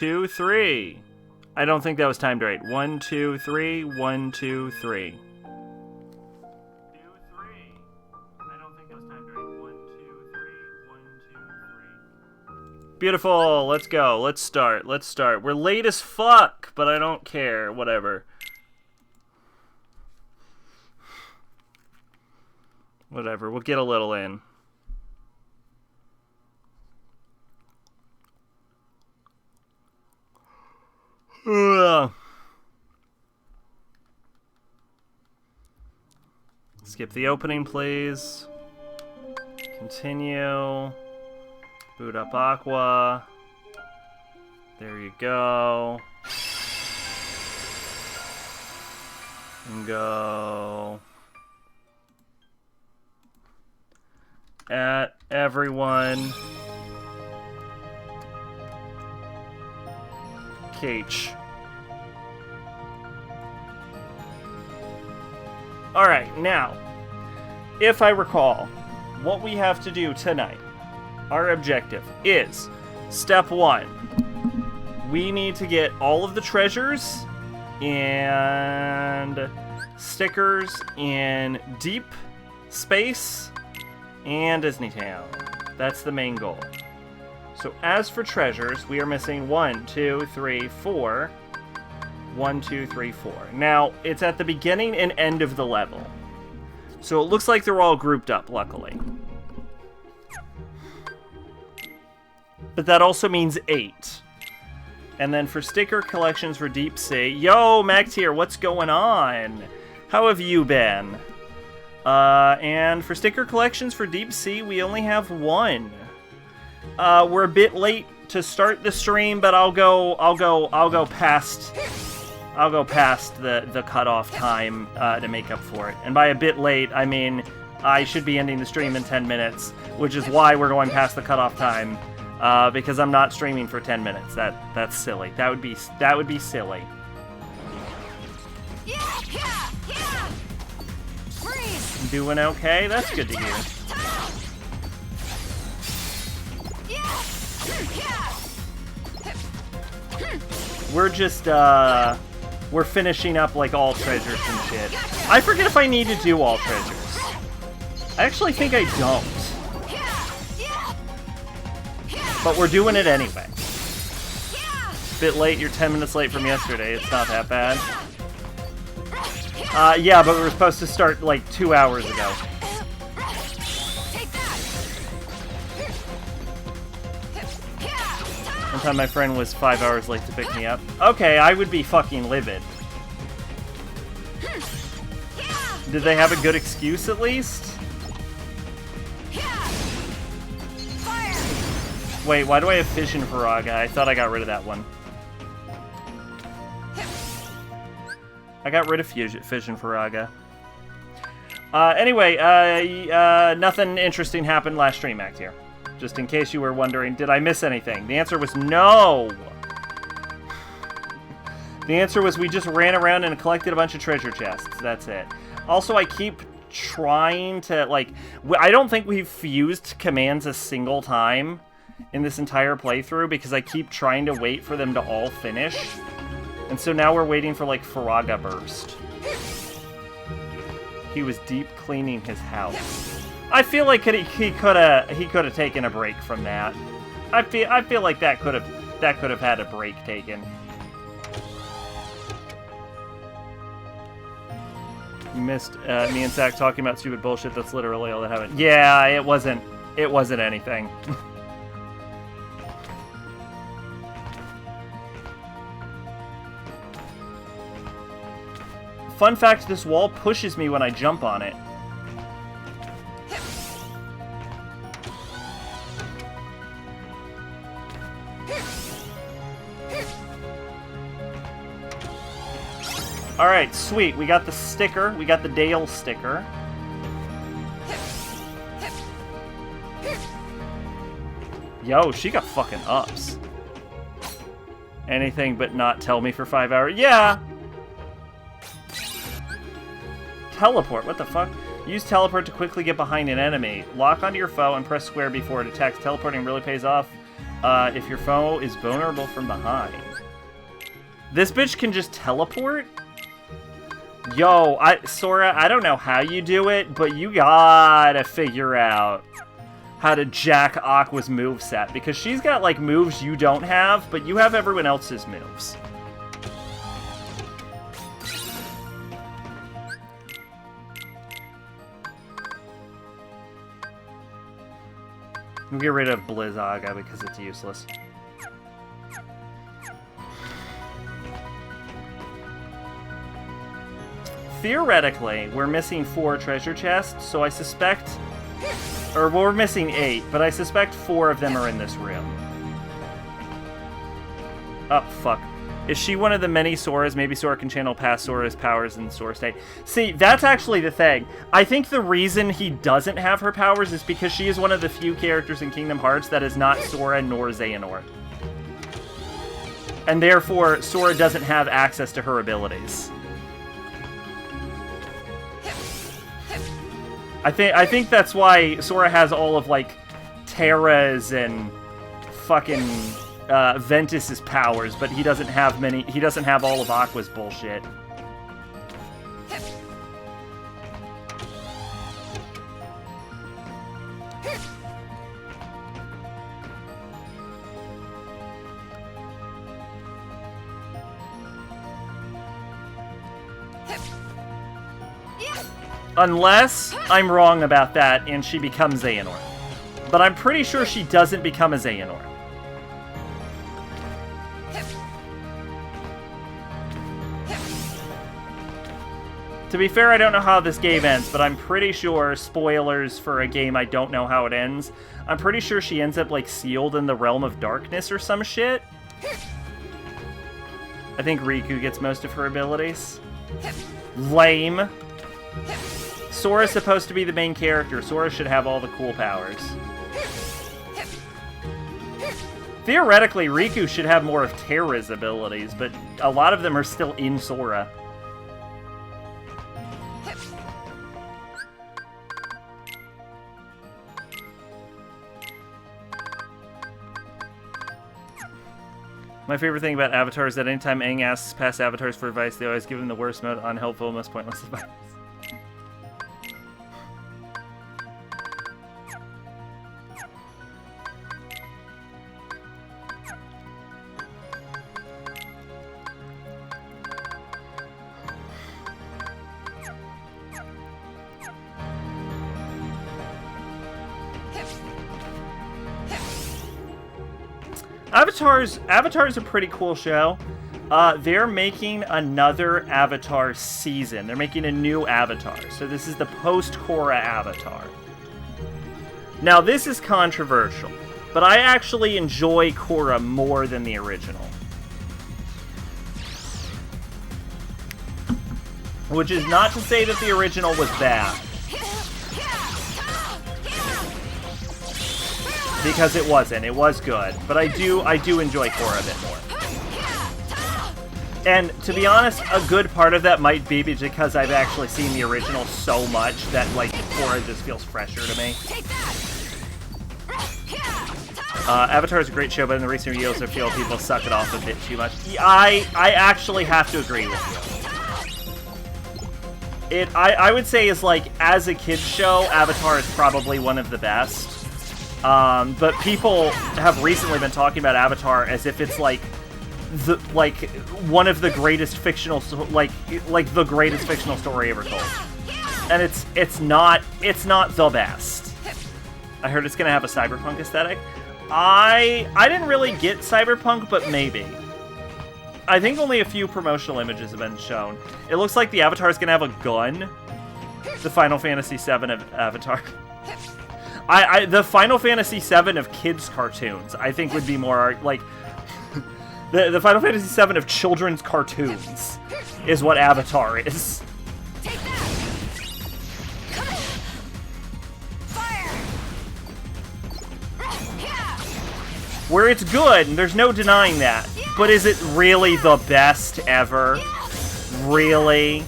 2, 3. I don't think that was timed right. 1, 2, 3. 1, 2, 3. 2, 3. I don't think that was timed right. 1, 2, 3. 1, 2, 3. Beautiful. Let's go. Let's start. Let's start. We're late as fuck, but I don't care. Whatever. Whatever. We'll get a little in. Skip the opening, please. Continue. Boot up Aqua. There you go. And go. At everyone. Cage. Alright, now, if I recall, what we have to do tonight, our objective is, step 1, we need to get all of the treasures and stickers in Deep Space and Disneytown. That's the main goal. So as for treasures, we are missing 1, 2, 3, 4. 1, 2, 3, 4. Now, it's at the beginning and end of the level. So it looks like they're all grouped up, luckily. But that also means 8. And then for sticker collections for Deep Sea... Yo, Magtier, what's going on? How have you been? And for sticker collections for Deep Sea, we only have 1. We're a bit late to start the stream, but I'll go past the cutoff time to make up for it. And by a bit late, I mean I should be ending the stream in 10 minutes, which is why we're going past the cutoff time, because I'm not streaming for 10 minutes. That's silly. That would be silly. Doing okay? That's good to hear. We're just, we're finishing up, like, all treasures and shit. I forget if I need to do all treasures. I actually think I don't. But we're doing it anyway. Bit late, you're 10 minutes late from yesterday. It's not that bad. Yeah, but we were supposed to start, like, 2 hours ago. One time my friend was 5 hours late to pick me up. Okay, I would be fucking livid. Did they have a good excuse at least? Wait, why do I have Fission Faraga? I thought I got rid of that one. I got rid of Fission Faraga. Anyway, nothing interesting happened last stream, Act here. Just in case you were wondering, did I miss anything? The answer was no! The answer was we just ran around and collected a bunch of treasure chests. That's it. Also, I keep trying to, like... I don't think we've fused commands a single time in this entire playthrough because I keep trying to wait for them to all finish. And so now we're waiting for, like, Faraga Burst. He was deep cleaning his house. I feel like he could have taken a break from that. I feel like that could have had a break taken. You missed me and Zach talking about stupid bullshit. That's literally all that happened. Yeah, it wasn't anything. Fun fact, this wall pushes me when I jump on it. Alright, sweet. We got the sticker. We got the Dale sticker. Yo, she got fucking ups. Anything but not tell me for 5 hours. Yeah! Teleport, what the fuck? Use teleport to quickly get behind an enemy. Lock onto your foe and press square before it attacks. Teleporting really pays off if your foe is vulnerable from behind. This bitch can just teleport? Yo, Sora, I don't know how you do it, but you gotta figure out how to jack Aqua's moveset, because she's got, like, moves you don't have, but you have everyone else's moves. We'll get rid of Blizzaga because it's useless. Theoretically, we're missing 4 treasure chests, so I suspect... Or we're missing 8, but I suspect 4 of them are in this room. Oh, fuck. Is she one of the many Soras? Maybe Sora can channel past Sora's powers in Sora state. See, that's actually the thing. I think the reason he doesn't have her powers is because she is one of the few characters in Kingdom Hearts that is not Sora nor Xehanort. And therefore, Sora doesn't have access to her abilities. I think that's why Sora has all of, like, Terra's and fucking Ventus's powers, but he doesn't have many. He doesn't have all of Aqua's bullshit. Unless I'm wrong about that and she becomes Xehanort. But I'm pretty sure she doesn't become a Xehanort. To be fair, I don't know how this game ends, but I'm pretty sure, spoilers for a game I don't know how it ends, I'm pretty sure she ends up, like, sealed in the realm of darkness or some shit. I think Riku gets most of her abilities. Lame. Sora's supposed to be the main character. Sora should have all the cool powers. Theoretically, Riku should have more of Terra's abilities, but a lot of them are still in Sora. My favorite thing about Avatar is that anytime Aang asks past avatars for advice, they always give him the worst, most unhelpful, most pointless advice. Avatar's a pretty cool show. They're making another Avatar season. They're making a new Avatar. So this is the post-Korra Avatar. Now, this is controversial, but I actually enjoy Korra more than the original. Which is not to say that the original was bad. Because it wasn't. It was good. But I do enjoy Korra a bit more. And to be honest, a good part of that might be because I've actually seen the original so much that, like, Korra just feels fresher to me. Avatar is a great show, but in the recent years I feel people suck it off a bit too much. I actually have to agree with you. I would say is, like, as a kid's show, Avatar is probably one of the best. But people have recently been talking about Avatar as if it's like one of the greatest fictional like the greatest fictional story ever told, and it's not the best. I heard it's gonna have a cyberpunk aesthetic. I didn't really get cyberpunk, but maybe. I think only a few promotional images have been shown. It looks like the Avatar is gonna have a gun. The Final Fantasy VII of Avatar. The Final Fantasy VII of kids' cartoons, I think, would be more, like... the Final Fantasy VII of children's cartoons is what Avatar is. Where it's good, and there's no denying that. But is it really the best ever? Really?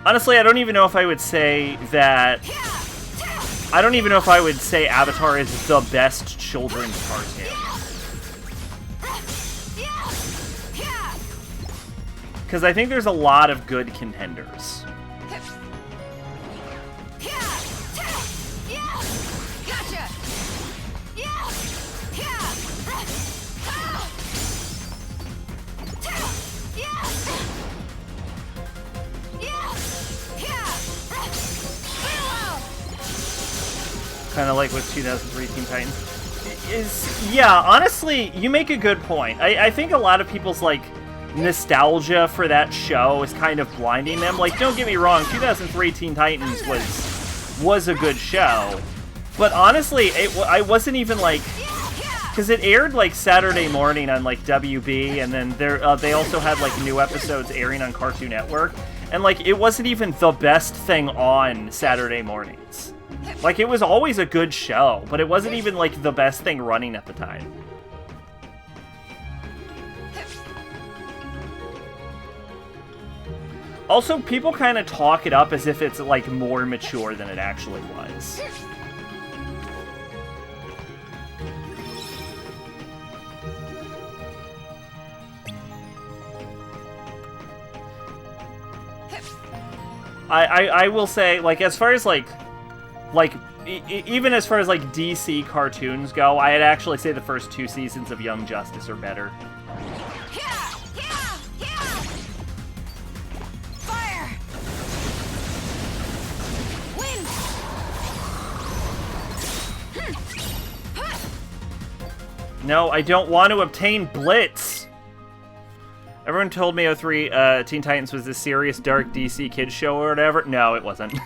Honestly, I don't even know if I would say that... I don't even know if I would say Avatar is the best children's cartoon. Because I think there's a lot of good contenders. Kind of like with 2003 Teen Titans. Yeah, honestly, you make a good point. I think a lot of people's, like, nostalgia for that show is kind of blinding them. Like, don't get me wrong, 2003 Teen Titans was a good show. But honestly, I wasn't even, like... Because it aired, like, Saturday morning on, like, WB, and then they also had, like, new episodes airing on Cartoon Network. And, like, it wasn't even the best thing on Saturday mornings. Like, it was always a good show, but it wasn't even, like, the best thing running at the time. Also, people kind of talk it up as if it's, like, more mature than it actually was. I will say, like, as far as, like, even as far as, like, DC cartoons go, I'd actually say the first 2 seasons of Young Justice are better. Fire! Wind! No, I don't want to obtain Blitz! Everyone told me 03 Teen Titans was this serious, dark DC kids show or whatever. No, it wasn't. Then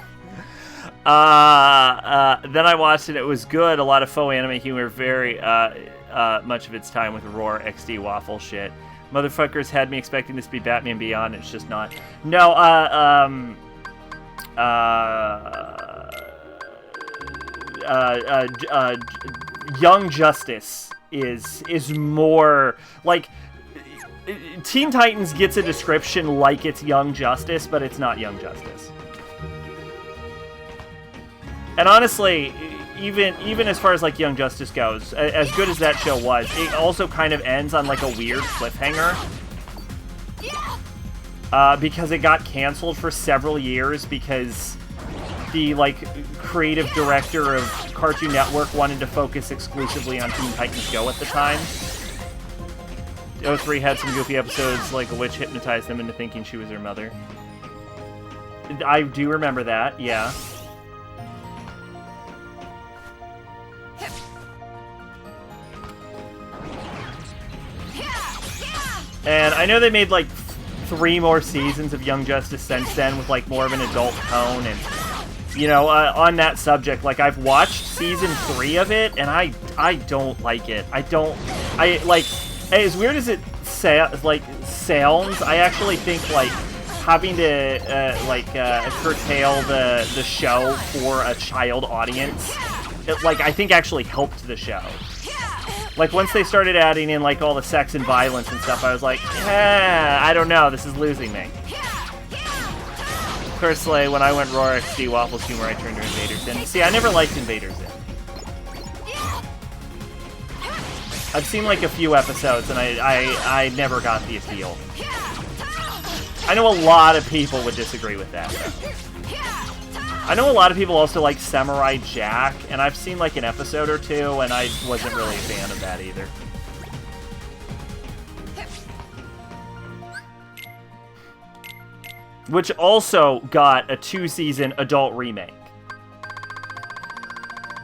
I watched it. It was good. A lot of faux anime humor. Very much of its time with Roar XD waffle shit. Motherfuckers had me expecting this to be Batman Beyond. It's just not. No. Young Justice is more like. Teen Titans gets a description like it's Young Justice, but it's not Young Justice. And honestly, even as far as, like, Young Justice goes, as good as that show was, it also kind of ends on, like, a weird cliffhanger. Because it got canceled for several years because the, like, creative director of Cartoon Network wanted to focus exclusively on Teen Titans Go at the time. 03 had some goofy episodes, like a witch hypnotized them into thinking she was her mother. I do remember that, yeah. And I know they made, like, 3 more seasons of Young Justice since then with, like, more of an adult tone. And, you know, on that subject, like, I've watched season 3 of it, and I don't like it. Like, as weird as it sounds, I actually think, like, having to, curtail the show for a child audience, I think actually helped the show. Like, once they started adding in, like, all the sex and violence and stuff, I was like, I don't know, this is losing me. Personally, when I went Roar XD Waffles humor, I turned to Invader Zim. See, I never liked Invader Zim. I've seen, like, a few episodes, and I never got the appeal. I know a lot of people would disagree with that, though. I know a lot of people also like Samurai Jack, and I've seen, like, an episode or 2, and I wasn't really a fan of that either. Which also got a 2-season adult remake.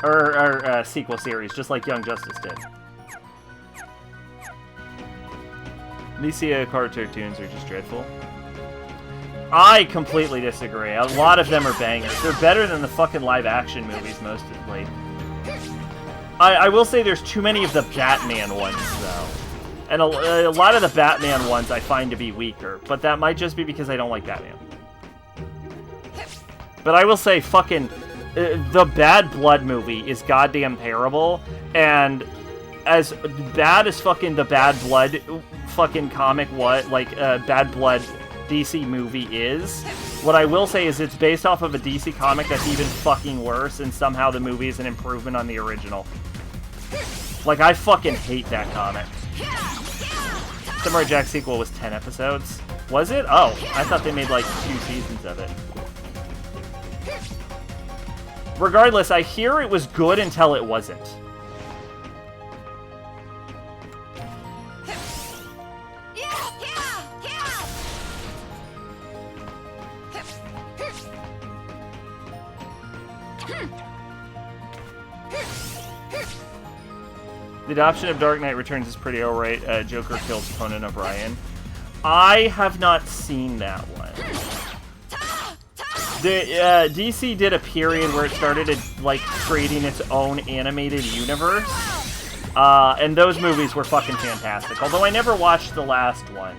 Or sequel series, just like Young Justice did. These cartoons are just dreadful. I completely disagree. A lot of them are bangers. They're better than the fucking live-action movies, mostly. I will say there's too many of the Batman ones, though. And a lot of the Batman ones I find to be weaker. But that might just be because I don't like Batman. But I will say, fucking... the Bad Blood movie is goddamn terrible. And as bad as fucking the Bad Blood fucking comic was, like, Bad Blood DC movie is. What I will say is it's based off of a DC comic that's even fucking worse, and somehow the movie is an improvement on the original. Like, I fucking hate that comic. Samurai Jack sequel was 10 episodes. Was it? Oh, I thought they made like 2 seasons of it. Regardless, I hear it was good until it wasn't. The adoption of Dark Knight Returns is pretty alright. Joker kills Conan O'Brien. I have not seen that one. The DC did a period where it started like creating its own animated universe, and those movies were fucking fantastic. Although I never watched the last one.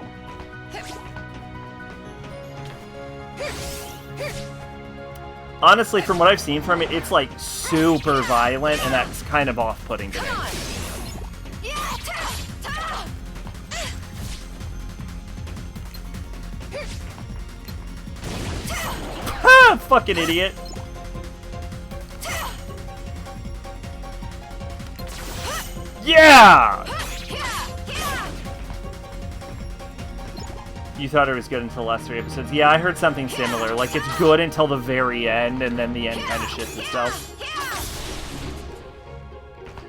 Honestly, from what I've seen from it, it's like super violent, and that's kind of off-putting to me. Ha! Fucking idiot. Yeah! You thought it was good until the last 3 episodes? Yeah, I heard something similar. Like, it's good until the very end, and then the end kind of shits itself.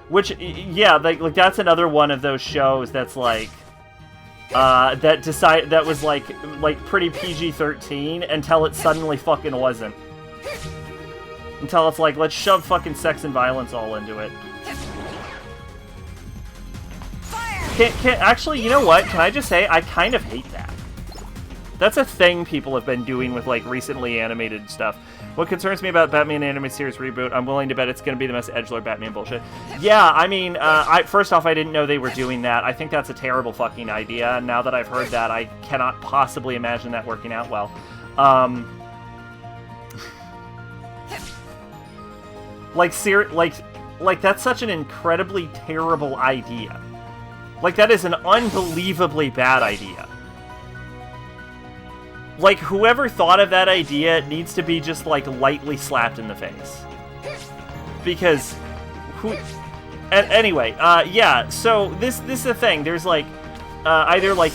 Which, yeah, like that's another one of those shows that's like, that was like pretty PG-13 until it suddenly fucking wasn't. Until it's like, let's shove fucking sex and violence all into it. Actually, you know what? Can I just say, I kind of hate that. That's a thing people have been doing with, like, recently animated stuff. What concerns me about Batman animated series reboot, I'm willing to bet it's going to be the most edgelord Batman bullshit. Yeah, I mean, first off, I didn't know they were doing that. I think that's a terrible fucking idea. Now that I've heard that, I cannot possibly imagine that working out well. Like, that's such an incredibly terrible idea. Like, that is an unbelievably bad idea. Like, whoever thought of that idea needs to be just, like, lightly slapped in the face. Because, anyway, yeah, so this is the thing. There's, like, either, like,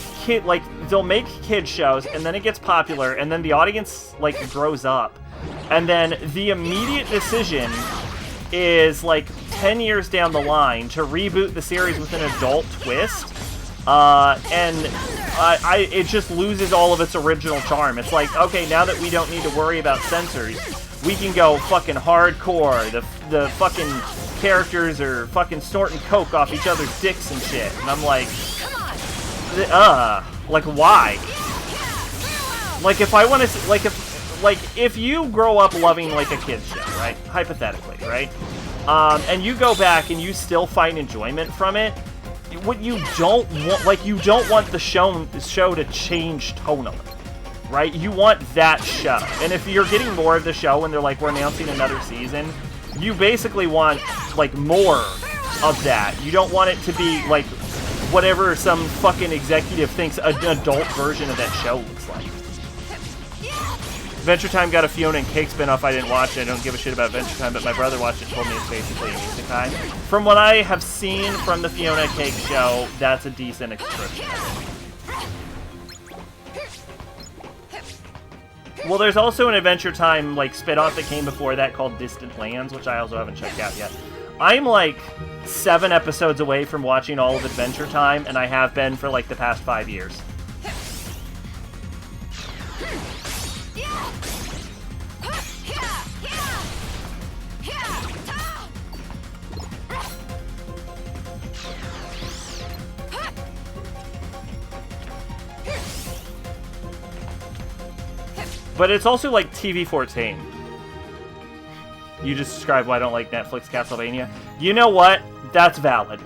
they'll make kid shows, and then it gets popular, and then the audience, like, grows up. And then the immediate decision is, like, 10 years down the line to reboot the series with an adult twist. It just loses all of its original charm. It's like, okay, now that we don't need to worry about censors, we can go fucking hardcore. The fucking characters are fucking snorting coke off each other's dicks and shit. And I'm like, like, why? Like, if I want to, if you grow up loving, like, a kid's show, right? Hypothetically, right? And you go back and you still find enjoyment from it, what you don't want, like, you don't want the show to change tonally, right? You want that show. And if you're getting more of the show and they're like, we're announcing another season, you basically want, like, more of that. You don't want it to be, like, whatever some fucking executive thinks an adult version of that show looks like. Adventure Time got a Fiona and Cake spinoff. I didn't watch it. I don't give a shit about Adventure Time, but my brother watched it and told me it's basically an isekai. From what I have seen from the Fiona and Cake show, that's a decent description. Well, there's also an Adventure Time, like, spinoff that came before that called Distant Lands, which I also haven't checked out yet. I'm, like, 7 episodes away from watching all of Adventure Time, and I have been for, like, the past 5 years. But it's also like TV-14. You just described why I don't like Netflix Castlevania. You know what? That's valid.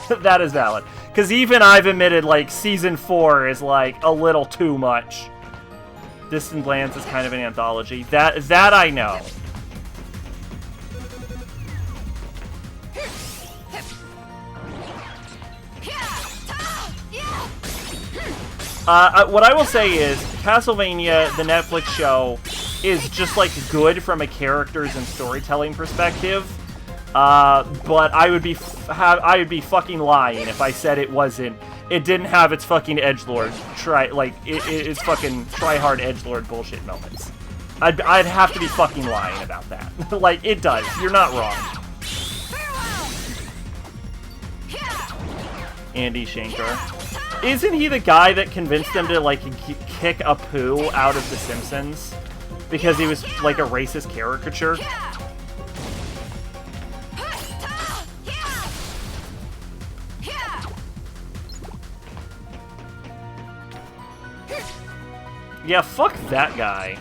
That is valid. Because even I've admitted, like, Season 4 is, like, a little too much. Distant Lands is kind of an anthology. That I know. What I will say is, Castlevania, the Netflix show, is just, like, good from a characters and storytelling perspective. But I would be fucking lying if I said it didn't have its fucking edgelord its fucking try-hard edgelord bullshit moments. I'd have to be fucking lying about that. Like, it does. You're not wrong. Andy Shankar. Isn't he the guy that convinced them to, like, kick Apu out of The Simpsons? Because he was, like, a racist caricature? Yeah, fuck that guy.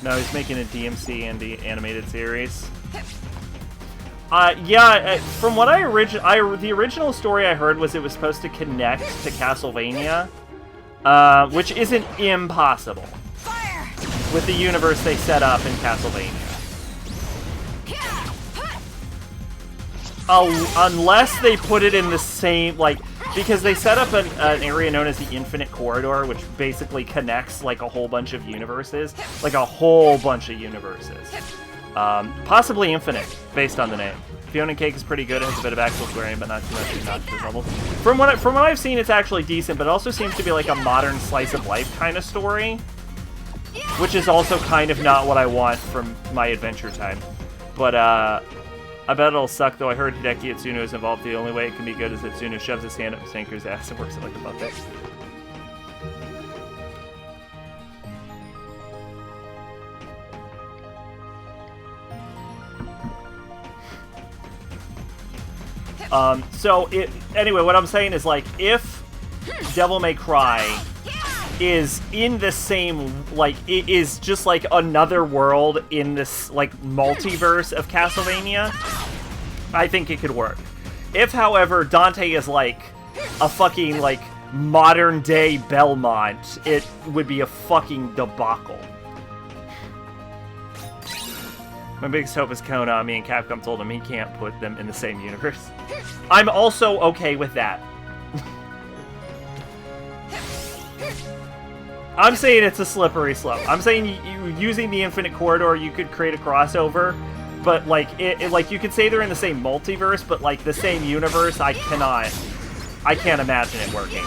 No, he's making a DMC and the animated series. Yeah, from what the original story I heard was it was supposed to connect to Castlevania, which isn't impossible with the universe they set up in Castlevania. Unless they put it in the same, like, because they set up an area known as the Infinite Corridor, which basically connects, like, a whole bunch of universes. Like, a whole bunch of universes. Possibly infinite, based on the name. Fiona Cake is pretty good. It has a bit of actual swearing, but not too much, not to this level. From what I've seen, it's actually decent, but it also seems to be, like, a modern slice-of-life kind of story. Which is also kind of not what I want from my Adventure Time. But, I bet it'll suck, though. I heard Hideki Itsuno is involved. The only way it can be good is that Itsuno shoves his hand up Sanker's ass and works it like a puppet. Anyway, what I'm saying is, like, if Devil May Cry is in the same, like, it is just, like, another world in this, like, multiverse of Castlevania, I think it could work. If, however, Dante is, like, a fucking, like, modern-day Belmont, it would be a fucking debacle. My biggest hope is Konami, and Capcom told him he can't put them in the same universe. I'm also okay with that. I'm saying it's a slippery slope. I'm saying using the Infinite Corridor, you could create a crossover, but, like, like, you could say they're in the same multiverse, but, like, the same universe, I can't imagine it working.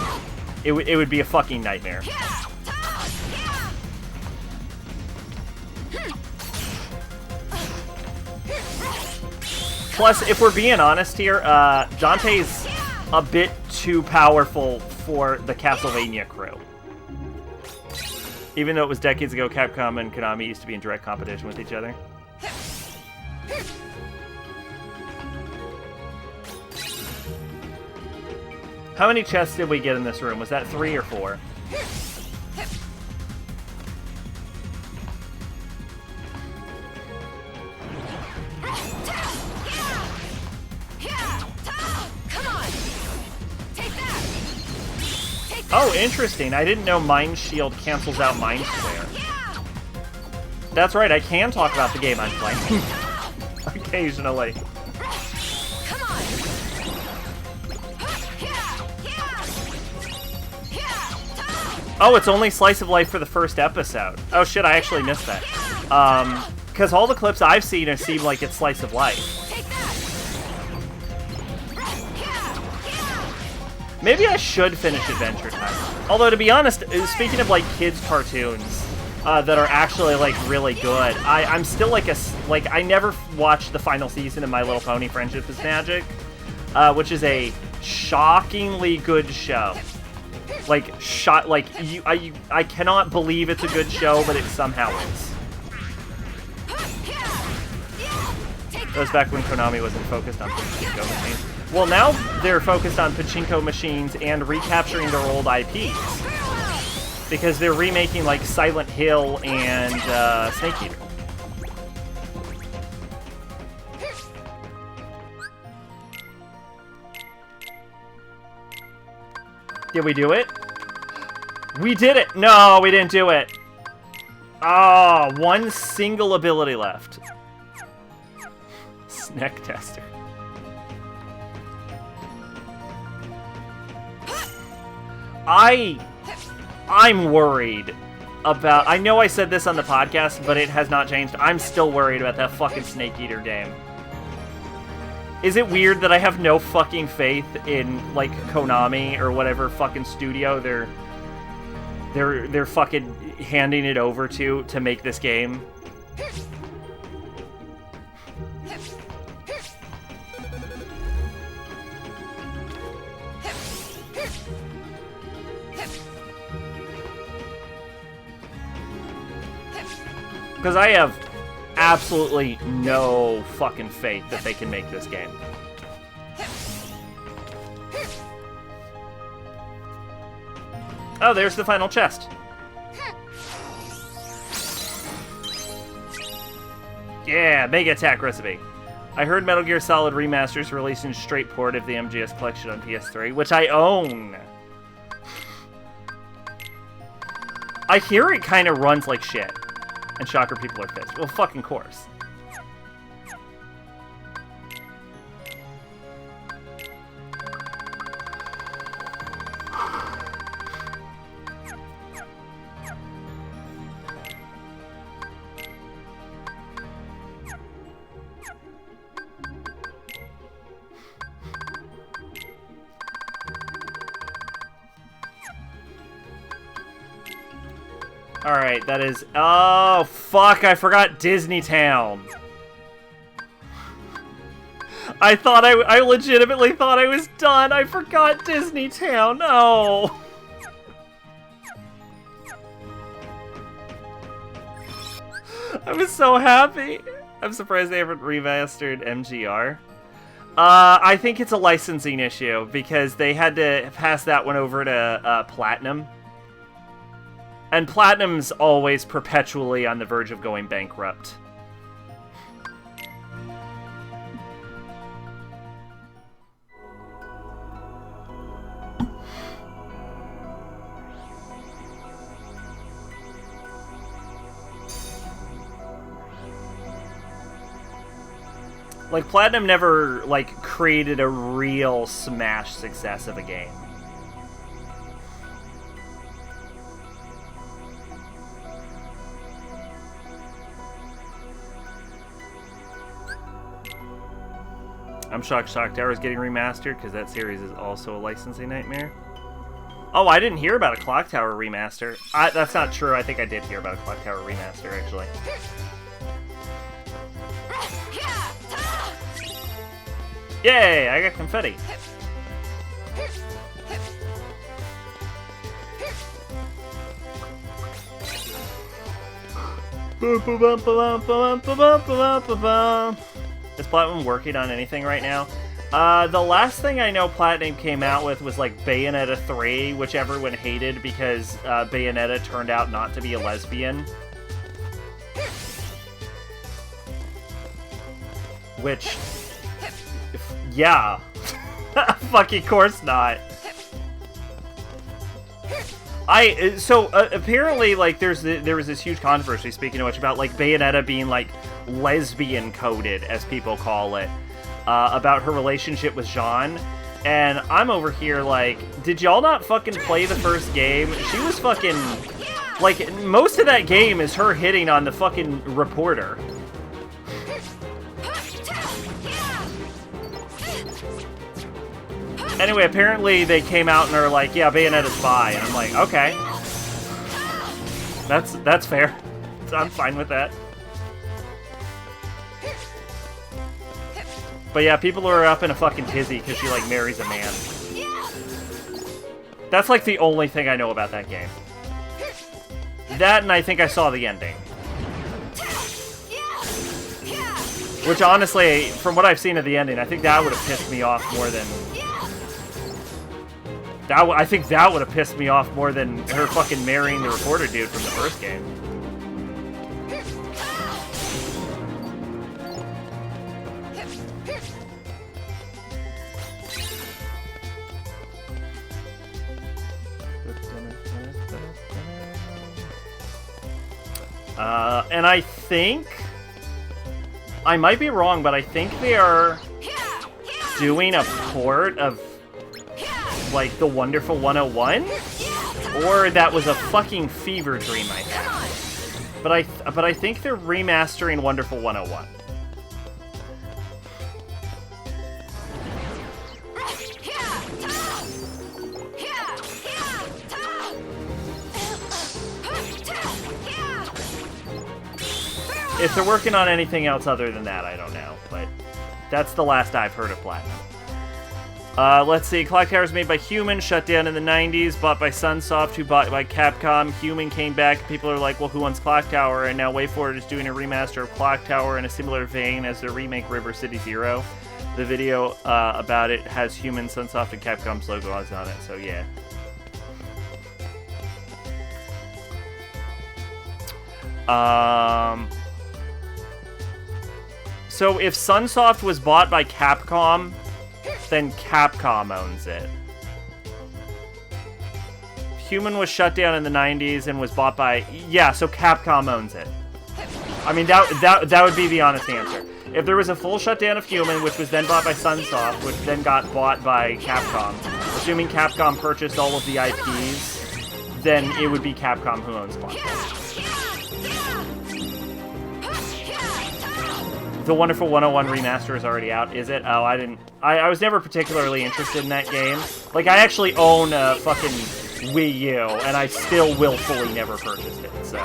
It would be a fucking nightmare. Plus, if we're being honest here, Dante's a bit too powerful for the Castlevania crew. Even though it was decades ago, Capcom and Konami used to be in direct competition with each other. How many chests did we get in this room? Was that 3 or 4? Oh, interesting. I didn't know Mind Shield cancels out Mind Square. That's right, I can talk about the game I'm playing. Occasionally. Oh, it's only Slice of Life for the first episode. Oh shit, I actually missed that. Because all the clips I've seen seem like it's Slice of Life. Maybe I should finish Adventure Time. Although, to be honest, speaking of, like, kids' cartoons that are actually, like, really good, I'm still, like, I never watched the final season of My Little Pony Friendship is Magic, which is a shockingly good show. Like, I cannot believe it's a good show, but it somehow is. That was back when Konami wasn't focused on pachinko machines. Well, now they're focused on pachinko machines and recapturing their old IPs. Because they're remaking, like, Silent Hill and Snake Eater. Did we do it? We did it! No, we didn't do it. Oh, one single ability left. Snack tester. I'm worried about... I know I said this on the podcast, but it has not changed. I'm still worried about that fucking Snake Eater game. Is it weird that I have no fucking faith in, like, Konami or whatever fucking studio they're fucking handing it over to make this game? Because I have absolutely no fucking faith that they can make this game. Oh, there's the final chest. Yeah, Mega Attack recipe. I heard Metal Gear Solid Remaster's releasing straight port of the MGS collection on PS3, which I own. I hear it kind of runs like shit. And shocker, people are pissed. Well, fucking course. Alright, that is... Oh, fuck, I forgot Disney Town. I legitimately thought I was done. I forgot Disney Town. No. I was so happy. I'm surprised they haven't remastered MGR. I think it's a licensing issue because they had to pass that one over to Platinum. And Platinum's always perpetually on the verge of going bankrupt. Like, Platinum never, like, created a real smash success of a game. I'm shocked Shock Tower is getting remastered, because that series is also a licensing nightmare. Oh, I didn't hear about a Clock Tower remaster. That's not true. I think I did hear about a Clock Tower remaster, actually. Yay! I got confetti. Is Platinum working on anything right now? The last thing I know Platinum came out with was like Bayonetta 3, which everyone hated because Bayonetta turned out not to be a lesbian. Which, yeah, fucking course not. Apparently, like, there was this huge controversy, speaking of which, about, like, Bayonetta being, like, lesbian-coded, as people call it, about her relationship with Jean, and I'm over here, like, did y'all not fucking play the first game? She was fucking, like, most of that game is her hitting on the fucking reporter. Anyway, apparently they came out and are like, yeah, Bayonetta's bi, and I'm like, okay. That's fair. I'm fine with that. But yeah, people are up in a fucking tizzy because she, like, marries a man. That's, like, the only thing I know about that game. That, and I think I saw the ending. Which, honestly, from what I've seen of the ending, I think that would have pissed me off more than... I think that would have pissed me off more than her fucking marrying the reporter dude from the first game. And I think... I might be wrong, but I think they are doing a port of, like, the Wonderful 101? Or that was a fucking fever dream I had. But I think they're remastering Wonderful 101. If they're working on anything else other than that, I don't know. But that's the last I've heard of Platinum. Let's see. Clock Tower was made by Human, shut down in the 90s, bought by Sunsoft, who bought by Capcom. Human came back. People are like, well, who owns Clock Tower? And now WayForward is doing a remaster of Clock Tower in a similar vein as their remake River City Zero. The video about it has Human, Sunsoft, and Capcom's logos on it, so yeah. So if Sunsoft was bought by Capcom, then Capcom owns it. Human was shut down in the 90s and was bought by... Yeah, so Capcom owns it. I mean, that would be the honest answer. If there was a full shutdown of Human, which was then bought by Sunsoft, which then got bought by Capcom, assuming Capcom purchased all of the IPs, then it would be Capcom who owns Clock Tower. The Wonderful 101 remaster is already out, is it? Oh, I didn't... I was never particularly interested in that game. Like, I actually own a fucking Wii U, and I still willfully never purchased it, so...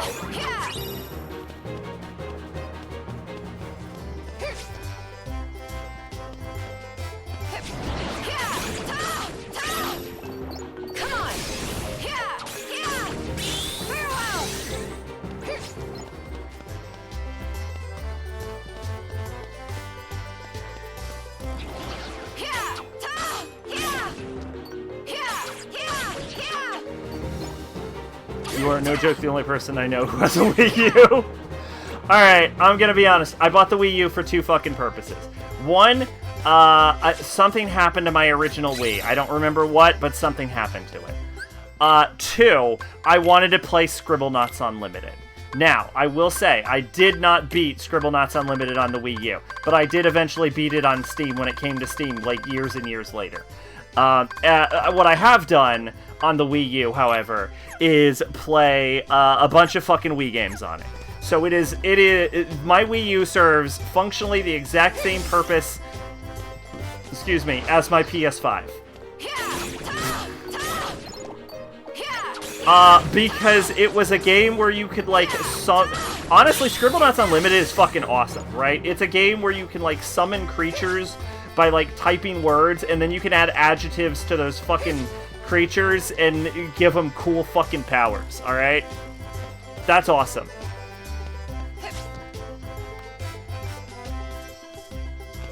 You are, no joke, the only person I know who has a Wii U. Alright, I'm gonna be honest. I bought the Wii U for two fucking purposes. One, something happened to my original Wii. I don't remember what, but something happened to it. Two, I wanted to play Scribblenauts Unlimited. Now, I will say, I did not beat Scribblenauts Unlimited on the Wii U, but I did eventually beat it on Steam when it came to Steam, like, years and years later. What I have done on the Wii U, however, is play a bunch of fucking Wii games on it. So my Wii U serves functionally the exact same purpose, excuse me, as my PS5. Because it was a game where you could, like, honestly, Scribblenauts Unlimited is fucking awesome, right? It's a game where you can, like, summon creatures by, like, typing words, and then you can add adjectives to those fucking creatures and give them cool fucking powers, alright? That's awesome.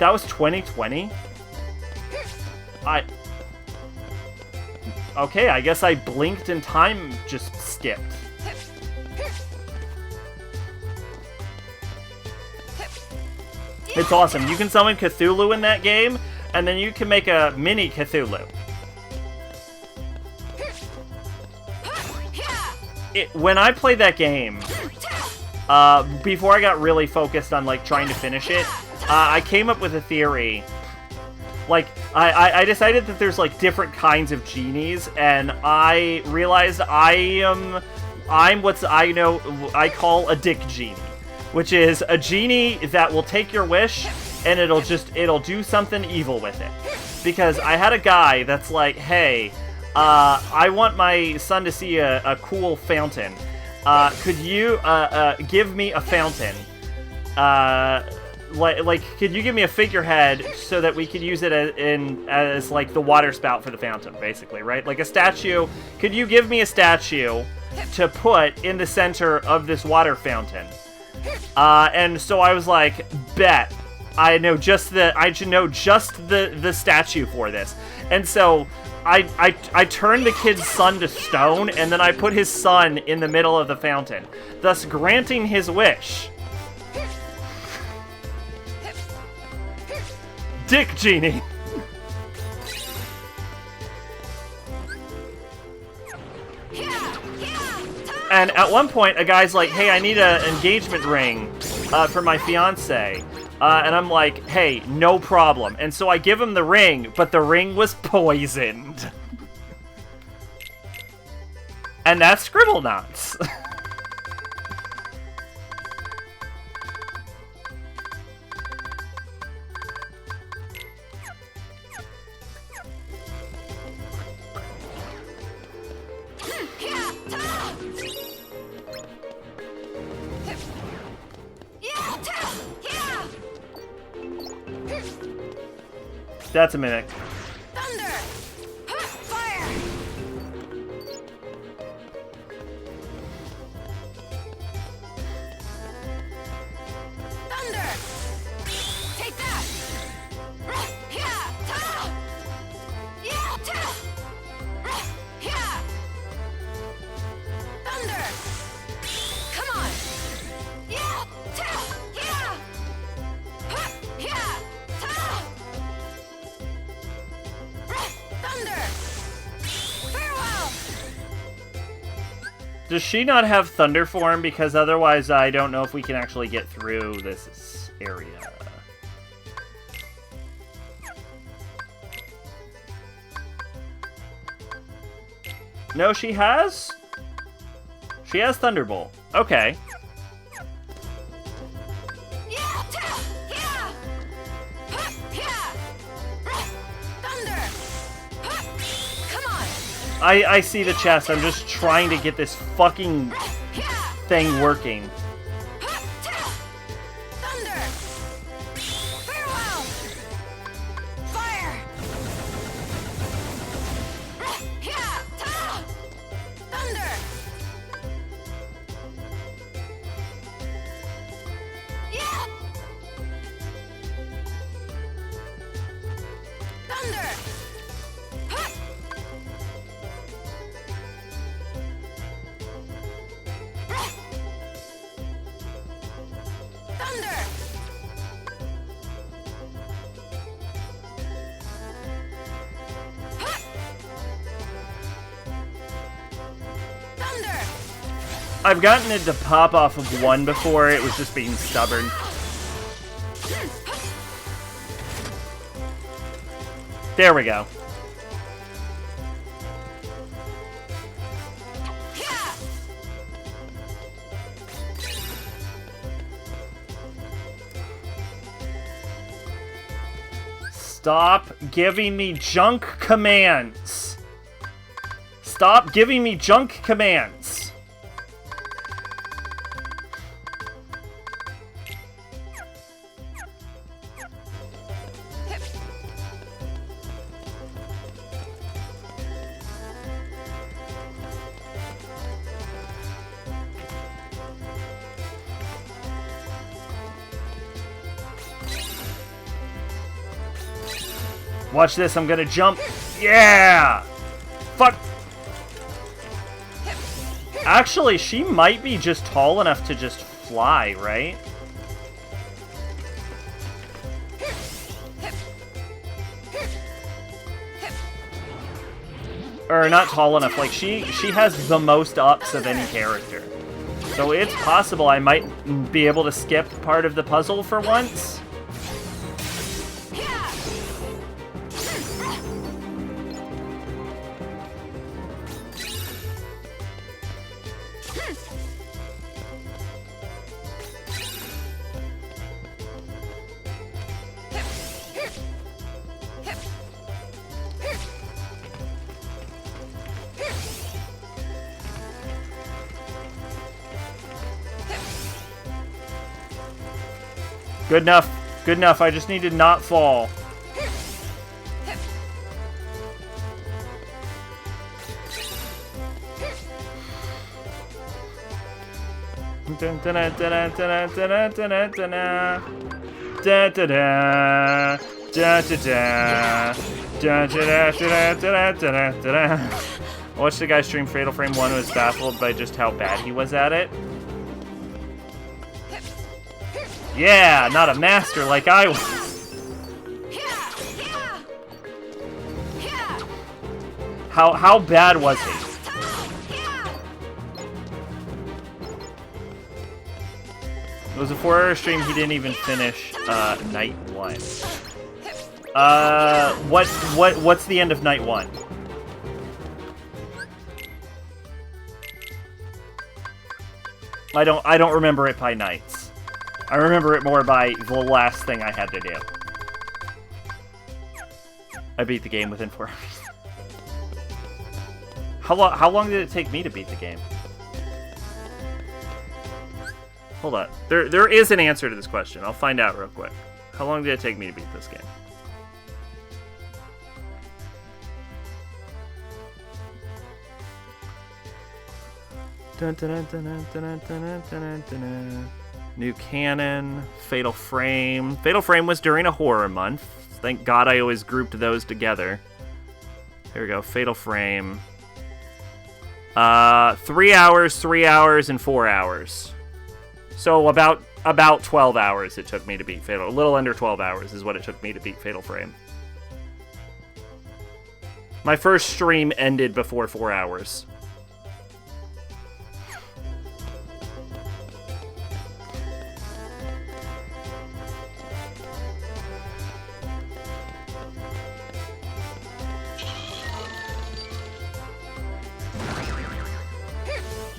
That was 2020? Okay, I guess I blinked and time just skipped. It's awesome. You can summon Cthulhu in that game, and then you can make a mini Cthulhu. When I played that game, before I got really focused on, like, trying to finish it, I came up with a theory. Like, I decided that there's, like, different kinds of genies, and I realized I'm what I call a dick genie. Which is a genie that will take your wish, and it'll do something evil with it. Because I had a guy that's like, hey, I want my son to see a cool fountain. Could you give me a fountain? Could you give me a figurehead so that we could use it as like the water spout for the fountain, basically, right? Like a statue. Could you give me a statue to put in the center of this water fountain? And so I was like, bet. I should know just the statue for this. And so I turned the kid's son to stone, and then I put his son in the middle of the fountain, thus granting his wish. Dick Genie. And at one point, a guy's like, hey, I need an engagement ring for my fiance. And I'm like, hey, no problem. And so I give him the ring, but the ring was poisoned. And that's Scribblenauts. That's a mimic. Thunder! Fire! Thunder! Take that! Thunder! Come on! Thunder! Farewell! Does she not have Thunder form? Because otherwise I don't know if we can actually get through this area. No, she has? She has Thunderbolt. Okay. Thunder! Come on! I see the chest. I'm just trying to get this fucking thing working. Thunder! Farewell! Fire! Thunder! Thunder! Thunder! Thunder! I've gotten it to pop off of one before. It was just being stubborn. There we go. Stop giving me junk commands. Stop giving me junk commands. Watch this, I'm gonna jump. Yeah! Fuck. Actually, she might be just tall enough to just fly, right? Or not tall enough, like she has the most ups of any character. So it's possible I might be able to skip part of the puzzle for once. Good enough. Good enough. I just need to not fall. I watched the guy stream Fatal Frame 1 who was baffled by just how bad he was at it. Yeah, not a master like I was. How bad was he? was a 4-hour stream. He didn't even finish night 1. What's the end of night 1? I don't remember it by nights. I remember it more by the last thing I had to do. I beat the game within 4 hours. How long did it take me to beat the game? Hold on. There is an answer to this question. I'll find out real quick. How long did it take me to beat this game? New canon, Fatal Frame. Fatal Frame was during a horror month. Thank God I always grouped those together. Here we go, Fatal Frame. 3 hours, 3 hours, and 4 hours. So about 12 hours it took me to beat Fatal. A little under 12 hours is what it took me to beat Fatal Frame. My first stream ended before 4 hours.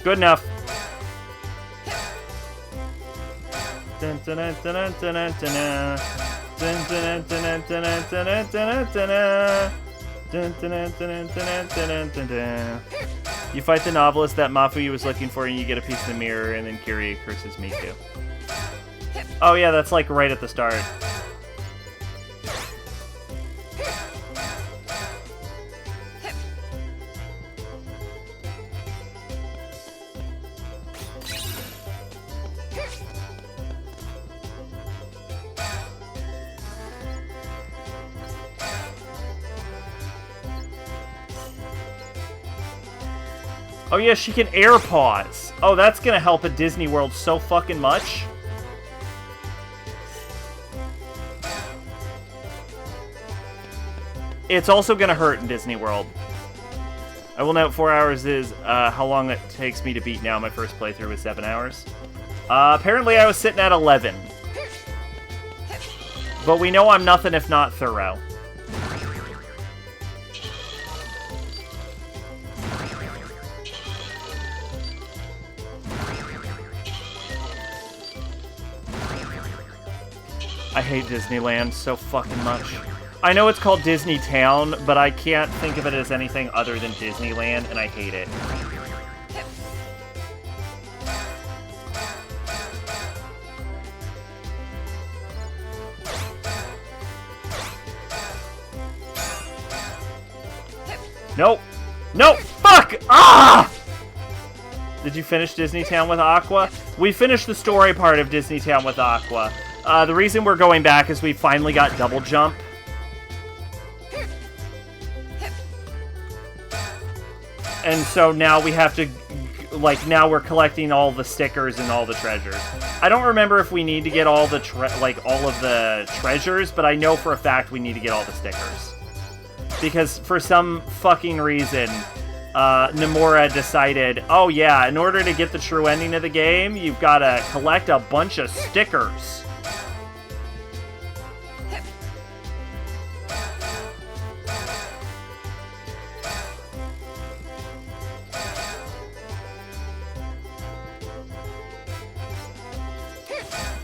Good enough. You fight the novelist that Mafuyu was looking for, and you get a piece of the mirror, and then Kiryu curses Miku. Oh yeah, that's like right at the start. Oh yeah, she can air pause. Oh, that's gonna help at Disney World so fucking much. It's also gonna hurt in Disney World. I will note 4 hours is how long it takes me to beat now. My first playthrough was 7 hours. Apparently I was sitting at 11. But we know I'm nothing if not thorough. I hate Disneyland so fucking much. I know it's called Disney Town, but I can't think of it as anything other than Disneyland, and I hate it. Nope. Nope. Fuck! Ah! Did you finish Disney Town with Aqua? We finished the story part of Disney Town with Aqua. The reason we're going back is we finally got double jump. And so now we have to, like, now we're collecting all the stickers and all the treasures. I don't remember if we need to get all the, all of the treasures, but I know for a fact we need to get all the stickers. Because for some fucking reason, Nomura decided, oh yeah, in order to get the true ending of the game, you've got to collect a bunch of stickers.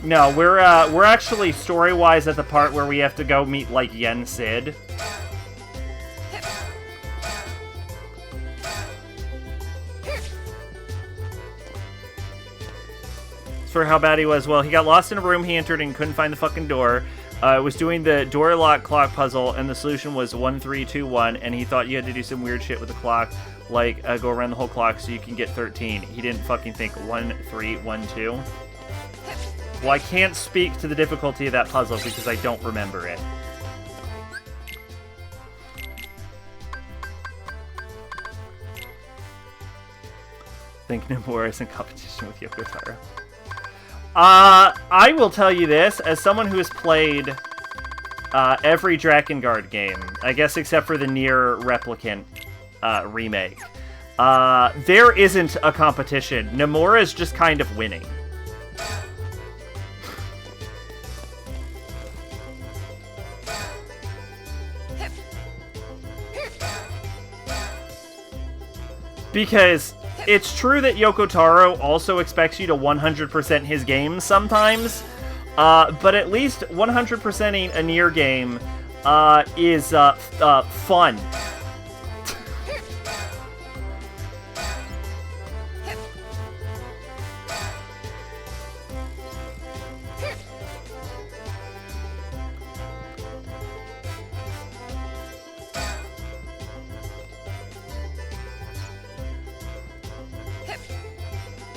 No, we're actually story-wise at the part where we have to go meet, like, Yen Sid. For how bad he was, well, he got lost in a room he entered and couldn't find the fucking door. Was doing the door lock clock puzzle, and the solution was 1321, and he thought you had to do some weird shit with the clock, like go around the whole clock so you can get 13. He didn't fucking think 1312. Well, I can't speak to the difficulty of that puzzle because I don't remember it. Think Nomura is in competition with Yoko Taro. I will tell you this, as someone who has played every Drakengard game, I guess except for the Nier Replicant remake, there isn't a competition. Nomura is just kind of winning. Because it's true that Yoko Taro also expects you to 100% his game sometimes, but at least 100%ing a Nier game is fun.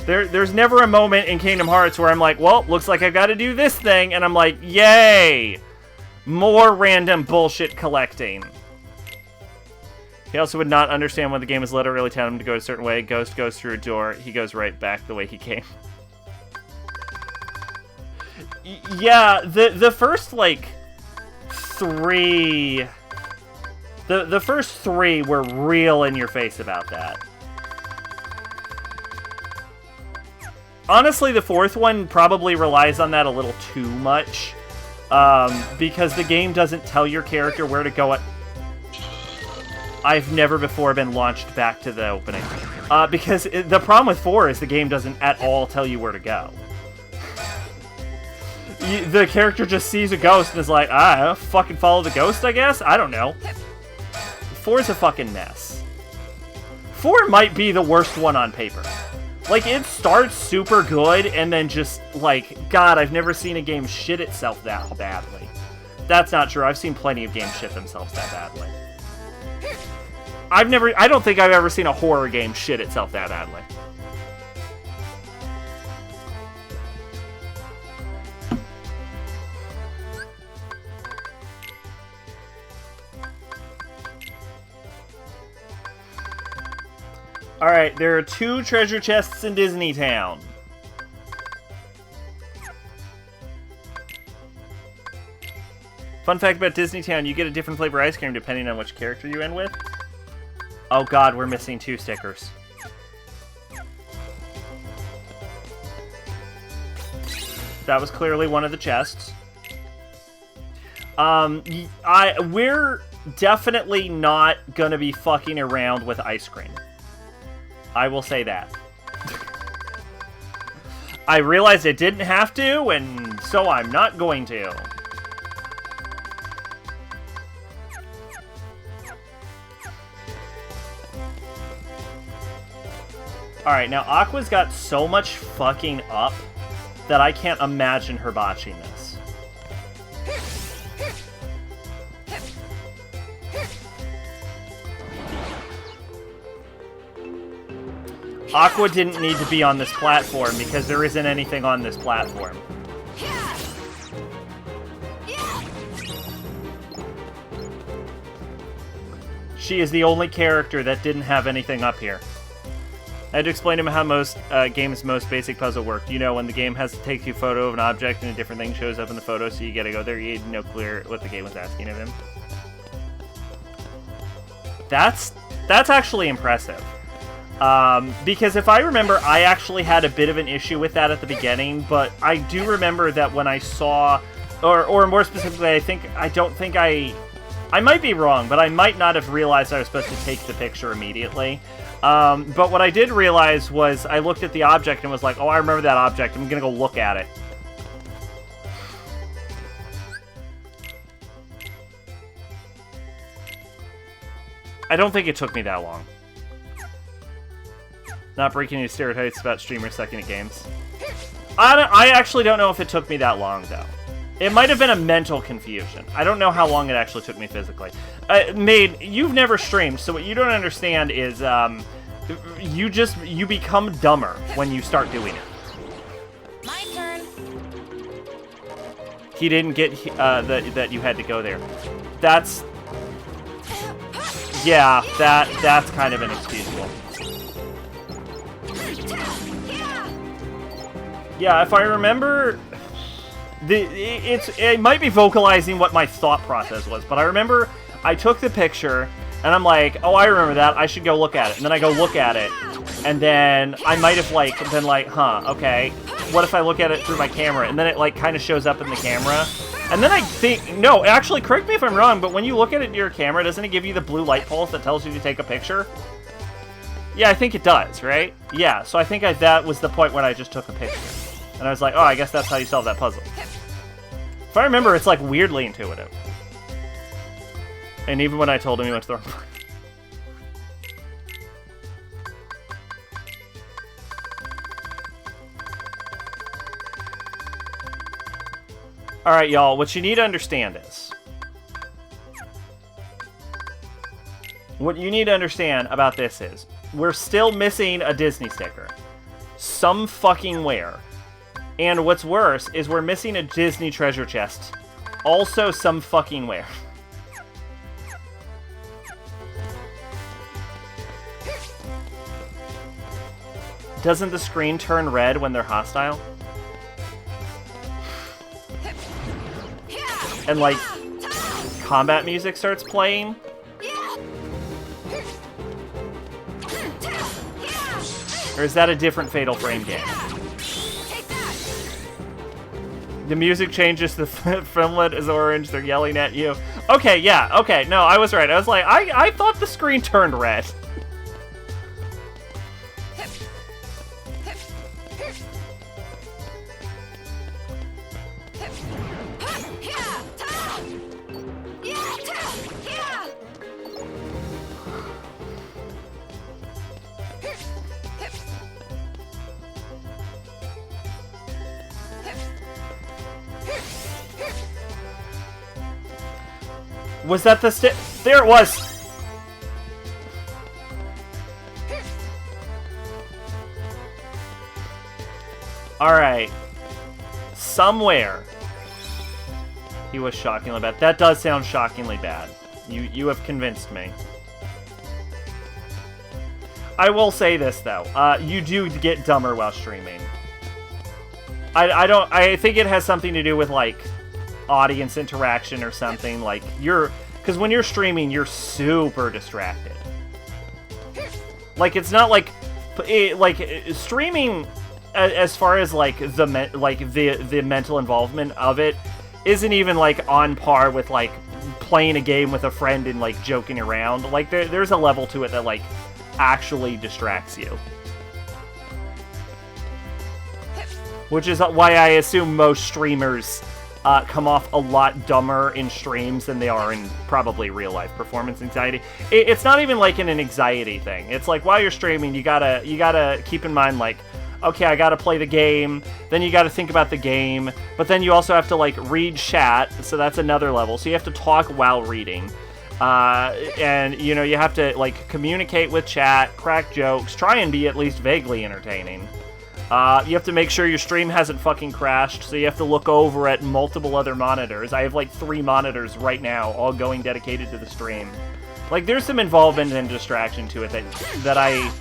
There's never a moment in Kingdom Hearts where I'm like, well, looks like I've got to do this thing, and I'm like, yay! More random bullshit collecting. He also would not understand when the game is literally telling him to go a certain way. Ghost goes through a door, he goes right back the way he came. Yeah, the first, like, three... The first three were real in your face about that. Honestly, the fourth one probably relies on that a little too much, because the game doesn't tell your character where to go at... I've never before been launched back to the opening. Because the problem with 4 is the game doesn't at all tell you where to go. The character just sees a ghost and is like, fucking follow the ghost, I guess? I don't know. 4 is a fucking mess. 4 might be the worst one on paper. Like, it starts super good, and then just, like, God, I've never seen a game shit itself that badly. That's not true. I've seen plenty of games shit themselves that badly. I don't think I've ever seen a horror game shit itself that badly. Alright, there are 2 treasure chests in Disney Town. Fun fact about Disney Town, you get a different flavor ice cream depending on which character you end with. Oh god, we're missing 2 stickers. That was clearly one of the chests. We're definitely not gonna be fucking around with ice cream. I will say that. I realized I didn't have to, and so I'm not going to. Alright, now Aqua's got so much fucking up that I can't imagine her botching this. Aqua didn't need to be on this platform because there isn't anything on this platform. She is the only character that didn't have anything up here. I had to explain to him how most games' most basic puzzle worked. You know, when the game has to take you a photo of an object and a different thing shows up in the photo, so you gotta go there. You had no clue what the game was asking of him. That's actually impressive. Because if I remember, I actually had a bit of an issue with that at the beginning, but I do remember that when I saw, or more specifically, I might be wrong, but I might not have realized I was supposed to take the picture immediately. But what I did realize was I looked at the object and was like, oh, I remember that object, I'm gonna go look at it. I don't think it took me that long. Not breaking any stereotypes about streamers sucking at games. I actually don't know if it took me that long, though. It might have been a mental confusion. I don't know how long it actually took me physically. Maid, you've never streamed, so what you don't understand is, you become dumber when you start doing it. My turn. He didn't get, that you had to go there. That's... Yeah, that's kind of inexcusable. Yeah, if I remember, it might be vocalizing what my thought process was, but I remember I took the picture, and I'm like, oh, I remember that, I should go look at it. And then I go look at it, and then I might have, been like, huh, okay, what if I look at it through my camera? And then it, kind of shows up in the camera. And then I think, no, actually, correct me if I'm wrong, but when you look at it in your camera, doesn't it give you the blue light pulse that tells you to take a picture? Yeah, I think it does, right? Yeah, so I think that was the point when I just took a picture. And I was like, oh, I guess that's how you solve that puzzle. If I remember, it's like weirdly intuitive. And even when I told him, he went to the wrong place. Alright, y'all, what you need to understand is... What you need to understand about this is, we're still missing a Disney sticker. Some fucking where. And what's worse is we're missing a Disney treasure chest. Also some fucking where. Doesn't the screen turn red when they're hostile? And, like, combat music starts playing? Or is that a different Fatal Frame game? The music changes, the filmlet is orange, they're yelling at you. Okay, yeah, okay, no, I was right. I was like, I thought the screen turned red. Was that the There it was! Alright. Somewhere. He was shockingly bad. That does sound shockingly bad. You have convinced me. I will say this, though. You do get dumber while streaming. I think it has something to do with, like, audience interaction or something. Like, because when you're streaming, you're super distracted. Like, it's not like streaming, as far as like the mental involvement of it, isn't even like on par with like playing a game with a friend and like joking around. Like, there's a level to it that like actually distracts you. Which is why I assume most streamers come off a lot dumber in streams than they are in probably real-life performance anxiety. It's not even like an anxiety thing. It's like, while you're streaming, you gotta keep in mind, like, okay, I gotta play the game, then you gotta think about the game, but then you also have to, like, read chat, so that's another level. So you have to talk while reading. And, you know, you have to, like, communicate with chat, crack jokes, try and be at least vaguely entertaining. You have to make sure your stream hasn't fucking crashed, so you have to look over at multiple other monitors. I have like 3 monitors right now, all going dedicated to the stream. Like, there's some involvement and distraction to it that I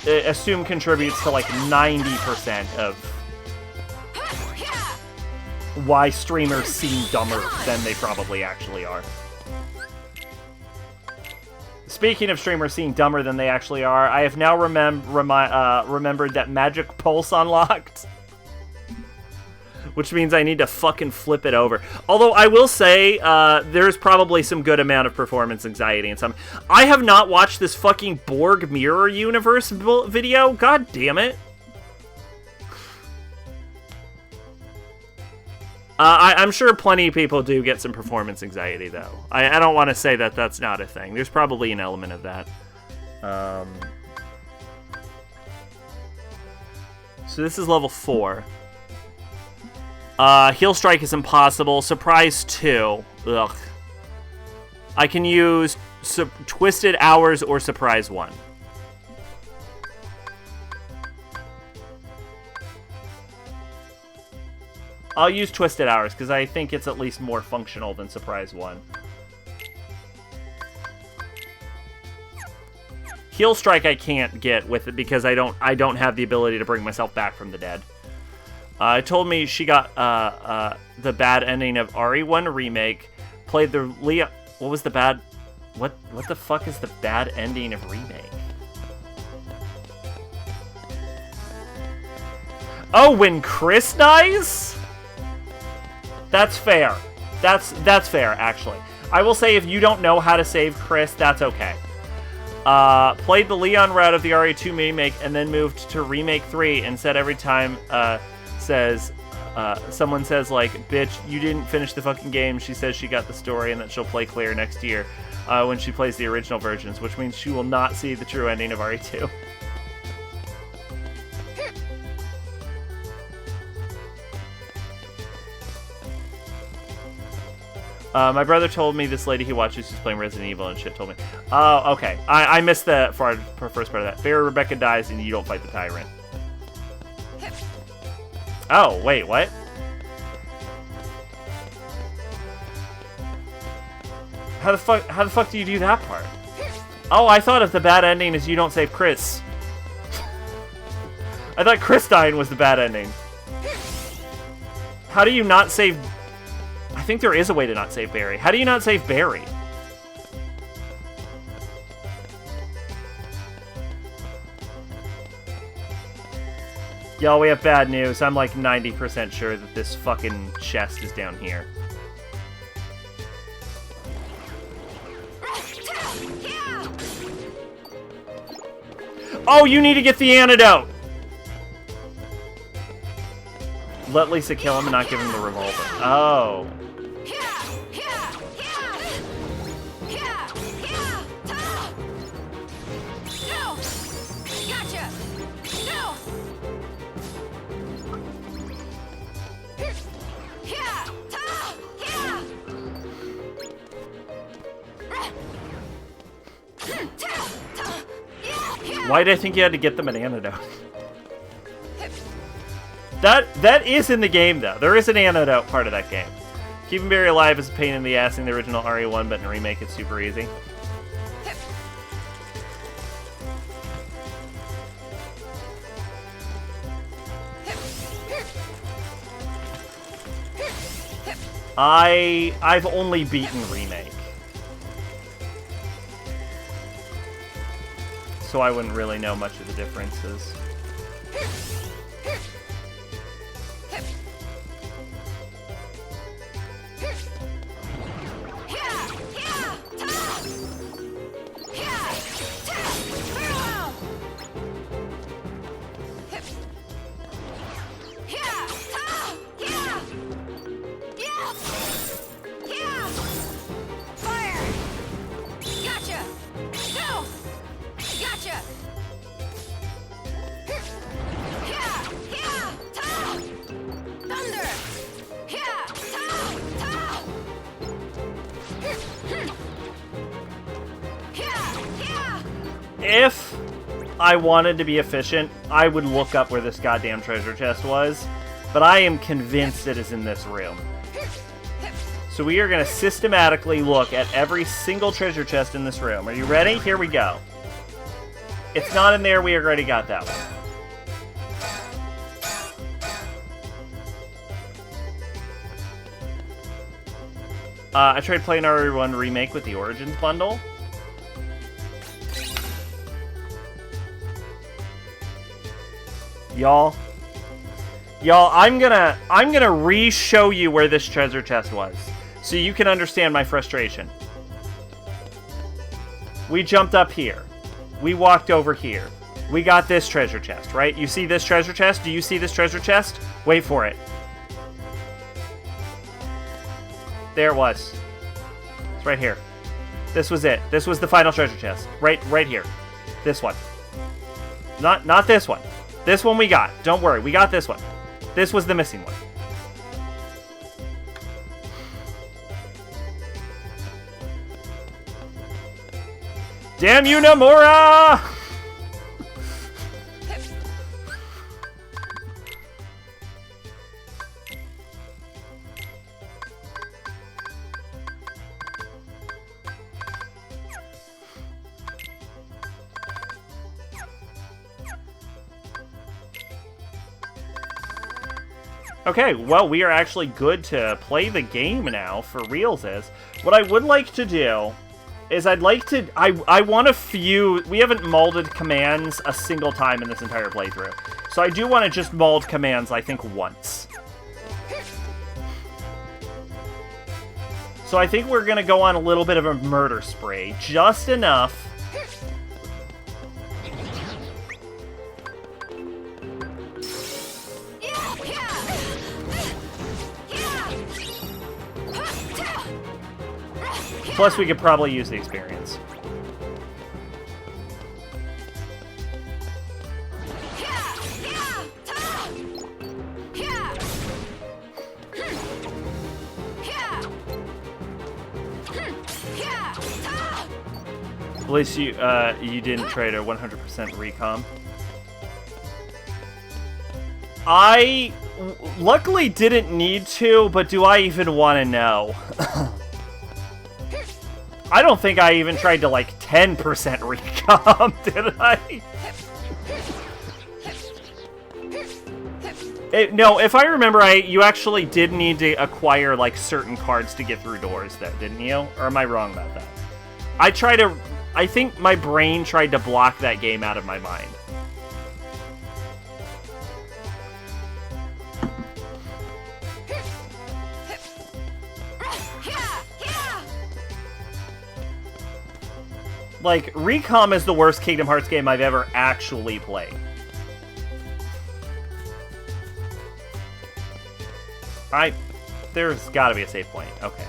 assume contributes to like 90% of why streamers seem dumber than they probably actually are. Speaking of streamers seeming dumber than they actually are, I have now remembered that Magic Pulse unlocked. Which means I need to fucking flip it over. Although I will say, there's probably some good amount of performance anxiety in some. I have not watched this fucking Borg Mirror Universe video. God damn it. I'm sure plenty of people do get some performance anxiety, though. I don't want to say that that's not a thing. There's probably an element of that. So this is level 4. Heel Strike is impossible. Surprise 2. Ugh. I can use Twisted Hours or Surprise 1. I'll use Twisted Hours, because I think it's at least more functional than Surprise 1. Heel Strike I can't get with it, because I don't have the ability to bring myself back from the dead. It told me she got the bad ending of RE1 Remake, played the Leah... What was the bad... What the fuck is the bad ending of Remake? Oh, when Chris dies? That's fair. That's fair, actually. I will say, if you don't know how to save Chris, that's okay. Played the Leon route of the RE2 remake and then moved to Remake 3 and said every time someone says like, bitch, you didn't finish the fucking game, she says she got the story and that she'll play clear next year when she plays the original versions, which means she will not see the true ending of RE2. My brother told me this lady he watches who's playing Resident Evil and shit told me. Oh, okay. I missed the first part of that. Barry Rebecca dies and you don't fight the tyrant. Oh, wait, what? How the fuck do you do that part? Oh, I thought if the bad ending is you don't save Chris. I thought Chris dying was the bad ending. How do you not save... I think there is a way to not save Barry. How do you not save Barry? Y'all, we have bad news. I'm like 90% sure that this fucking chest is down here. Oh, you need to get the antidote! Let Lisa kill him and not give him the revolver. Oh. Why did I think you had to get them an antidote? That is in the game, though. There is an antidote part of that game. Keeping Barry alive is a pain in the ass in the original RE1, but in Remake it's super easy. I've only beaten Remake. So I wouldn't really know much of the differences. If I wanted to be efficient, I would look up where this goddamn treasure chest was, but I am convinced it is in this room. So we are going to systematically look at every single treasure chest in this room. Are you ready? Here we go. It's not in there, we already got that one. I tried playing RE1 Remake with the Origins bundle. Y'all, I'm gonna re-show you where this treasure chest was, so you can understand my frustration. We jumped up here. We walked over here. We got this treasure chest, right? You see this treasure chest? Do you see this treasure chest? Wait for it. There it was. It's right here. This was it. This was the final treasure chest. Right here. This one. Not this one. This one we got. Don't worry, we got this one. This was the missing one. Damn you, Nomura! Okay, well, we are actually good to play the game now, for realsies. What I would like to do is I want a few... We haven't molded commands a single time in this entire playthrough. So I do want to just mold commands, I think, once. So I think we're going to go on a little bit of a murder spree. Just enough Plus, we could probably use the experience. At least you didn't try to 100% recom. I luckily didn't need to, but do I even want to know? I don't think I even tried to like 10% recom, did I? No, if I remember right, you actually did need to acquire like certain cards to get through doors, though, didn't you? Or am I wrong about that? I think my brain tried to block that game out of my mind. Like, Recom is the worst Kingdom Hearts game I've ever actually played. There's gotta be a save point. Okay.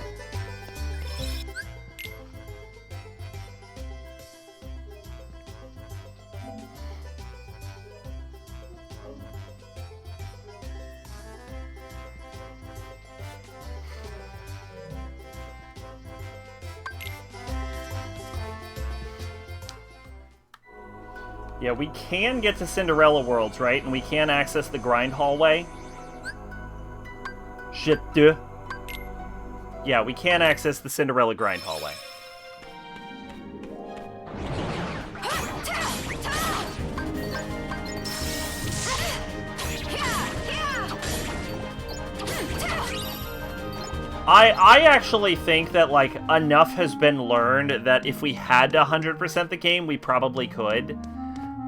Yeah, we can get to Cinderella Worlds, right? And we can access the grind hallway. Shit, duh. Yeah, we can access the Cinderella grind hallway. I actually think that, like, enough has been learned that if we had to 100% the game, we probably could.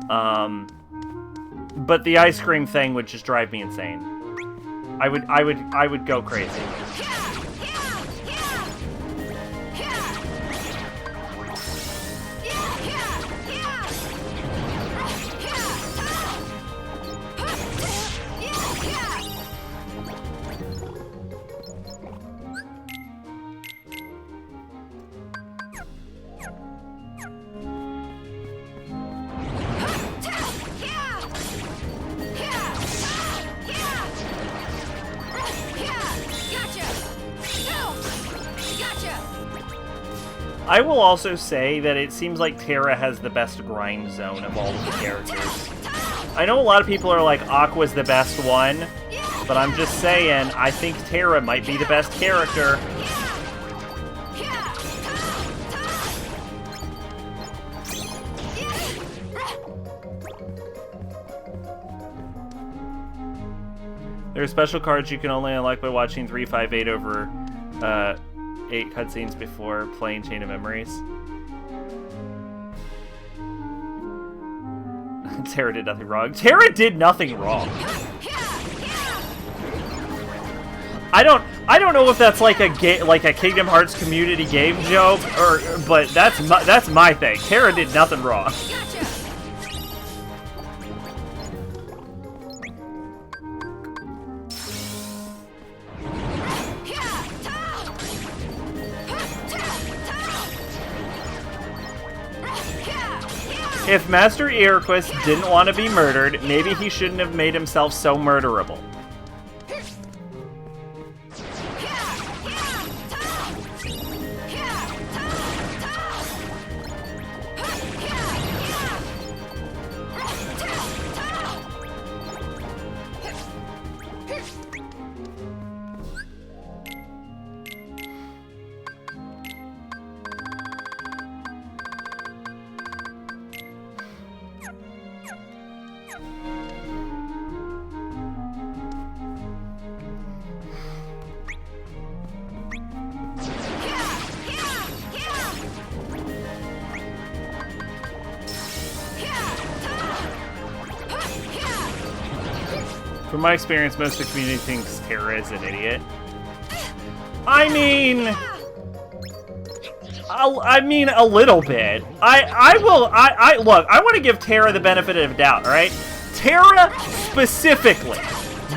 But the ice cream thing would just drive me insane. I would go crazy. I will also say that it seems like Terra has the best grind zone of all of the characters. I know a lot of people are like, Aqua's the best one, but I'm just saying, I think Terra might be the best character. There are special cards you can only unlock by watching 358 over 8 cutscenes before playing Chain of Memories. Terra did nothing wrong. Terra did nothing wrong. I don't know if that's like a Kingdom Hearts community game joke, but that's my thing. Terra did nothing wrong. If Master Iroquois didn't want to be murdered, maybe he shouldn't have made himself so murderable. From my experience, most of the community thinks Terra is an idiot. I mean, a little bit. Look, I want to give Terra the benefit of the doubt, alright? Terra specifically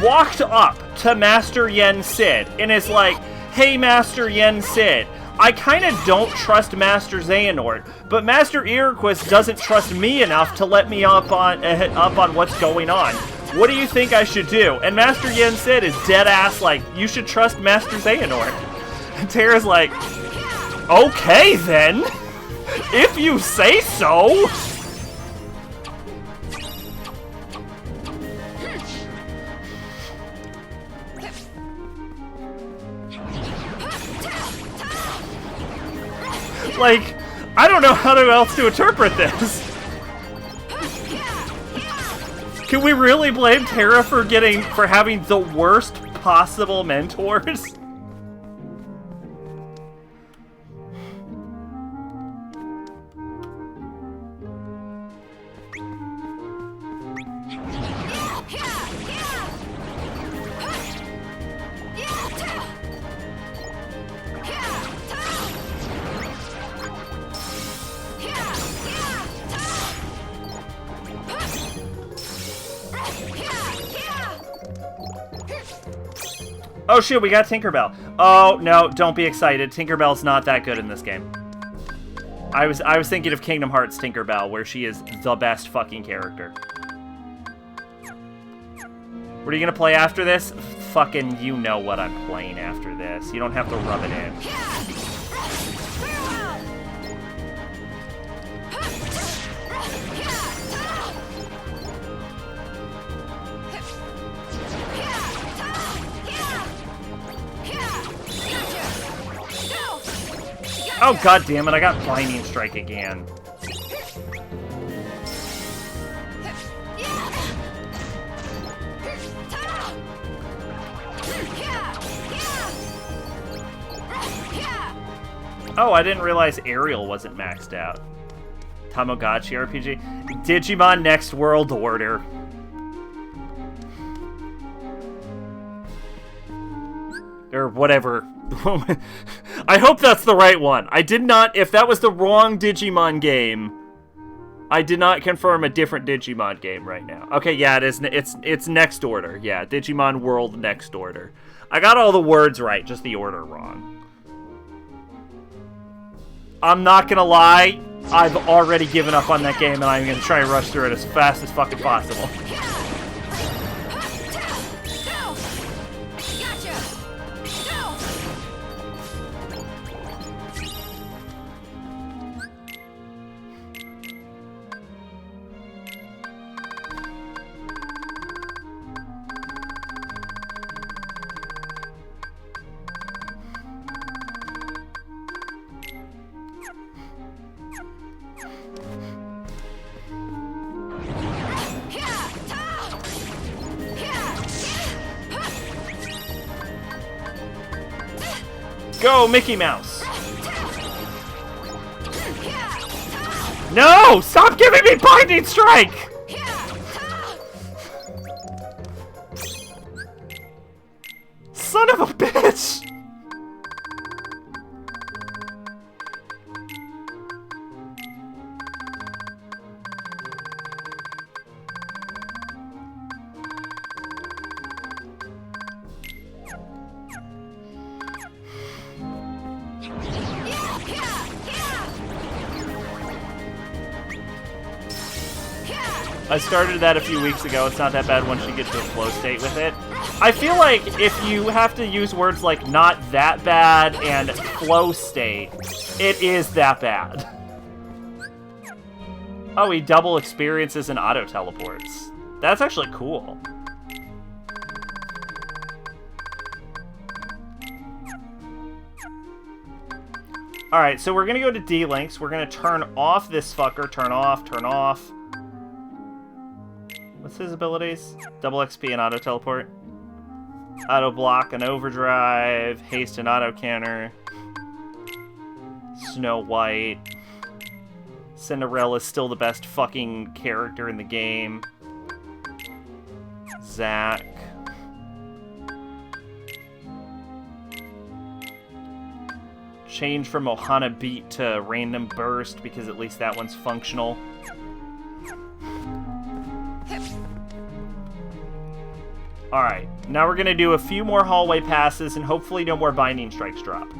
walked up to Master Yen Sid and is like, hey, Master Yen Sid, I kind of don't trust Master Xehanort, but Master Iroquois doesn't trust me enough to let me up on what's going on. What do you think I should do? And Master Yen Sid is dead ass like, you should trust Master Xehanort. And Terra's like, okay then, if you say so. Like, I don't know how else to interpret this. Can we really blame Terra for having the worst possible mentors? Oh shit, we got Tinkerbell. Oh no, don't be excited. Tinkerbell's not that good in this game. I was thinking of Kingdom Hearts Tinkerbell, where she is the best fucking character. What are you gonna play after this? Fucking, you know what I'm playing after this. You don't have to rub it in. Oh god damn it, I got Blinding Strike again. Oh, I didn't realize Ariel wasn't maxed out. Tamagotchi RPG. Digimon Next World Order. Or whatever. I hope that's the right one. I did not, if that was the wrong Digimon game, I did not confirm a different Digimon game right now. Okay, yeah, it is. It's Next Order. Yeah, Digimon World Next Order. I got all the words right, just the order wrong. I'm not gonna lie, I've already given up on that game, and I'm gonna try and rush through it as fast as fucking possible. Go, Mickey Mouse! No! Stop giving me Blinding Strike! Son of a bitch! I started that a few weeks ago. It's not that bad once you get to a flow state with it. I feel like if you have to use words like not that bad and flow state, it is that bad. Oh, he double experiences and auto teleports. That's actually cool. Alright, so we're gonna go to D-Links. We're gonna turn off this fucker. Turn off, turn off. What's his abilities? Double XP and auto teleport. Auto block and overdrive. Haste and auto counter. Snow White. Cinderella's still the best fucking character in the game. Zack. Change from Ohana Beat to Random Burst because at least that one's functional. Alright, now we're gonna do a few more hallway passes and hopefully no more Binding Strikes drop.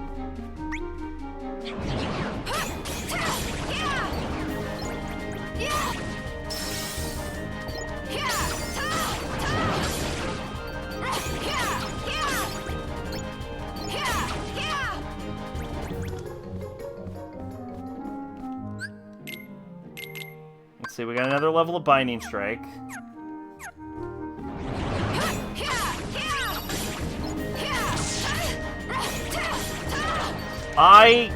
Let's see, we got another level of Binding Strike. I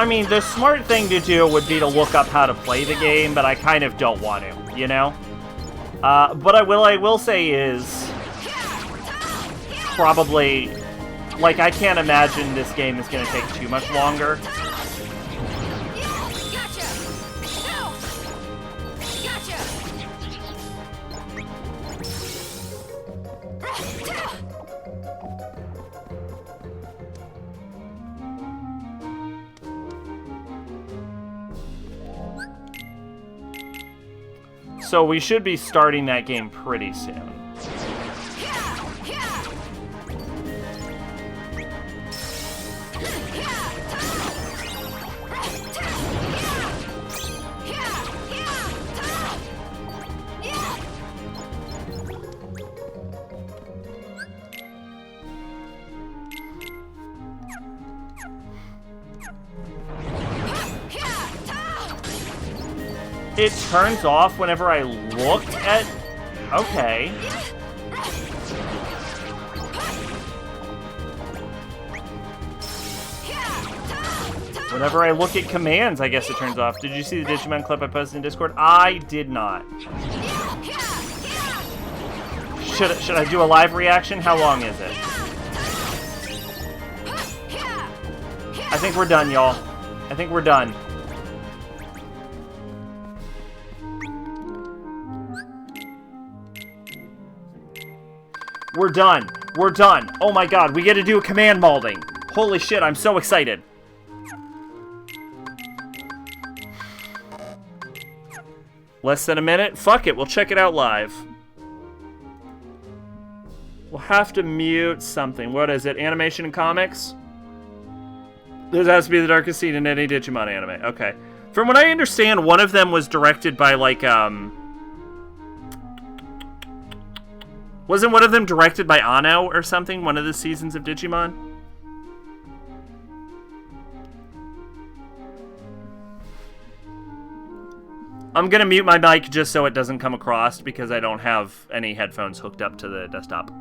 mean, the smart thing to do would be to look up how to play the game, but I kind of don't want to, you know? But I will say is probably, like, I can't imagine this game is going to take too much longer. So we should be starting that game pretty soon. It turns off whenever I look at... Okay. Whenever I look at commands, I guess it turns off. Did you see the Digimon clip I posted in Discord? I did not. Should I do a live reaction? How long is it? I think we're done, y'all. I think we're done. We're done. We're done. Oh my god, we get to do a command molding. Holy shit, I'm so excited. Less than a minute? Fuck it, we'll check it out live. We'll have to mute something. What is it? Animation and comics? This has to be the darkest scene in any Digimon anime. Okay. From what I understand, one of them was directed by, like, Wasn't one of them directed by Anno or something? One of the seasons of Digimon? I'm gonna mute my mic just so it doesn't come across because I don't have any headphones hooked up to the desktop.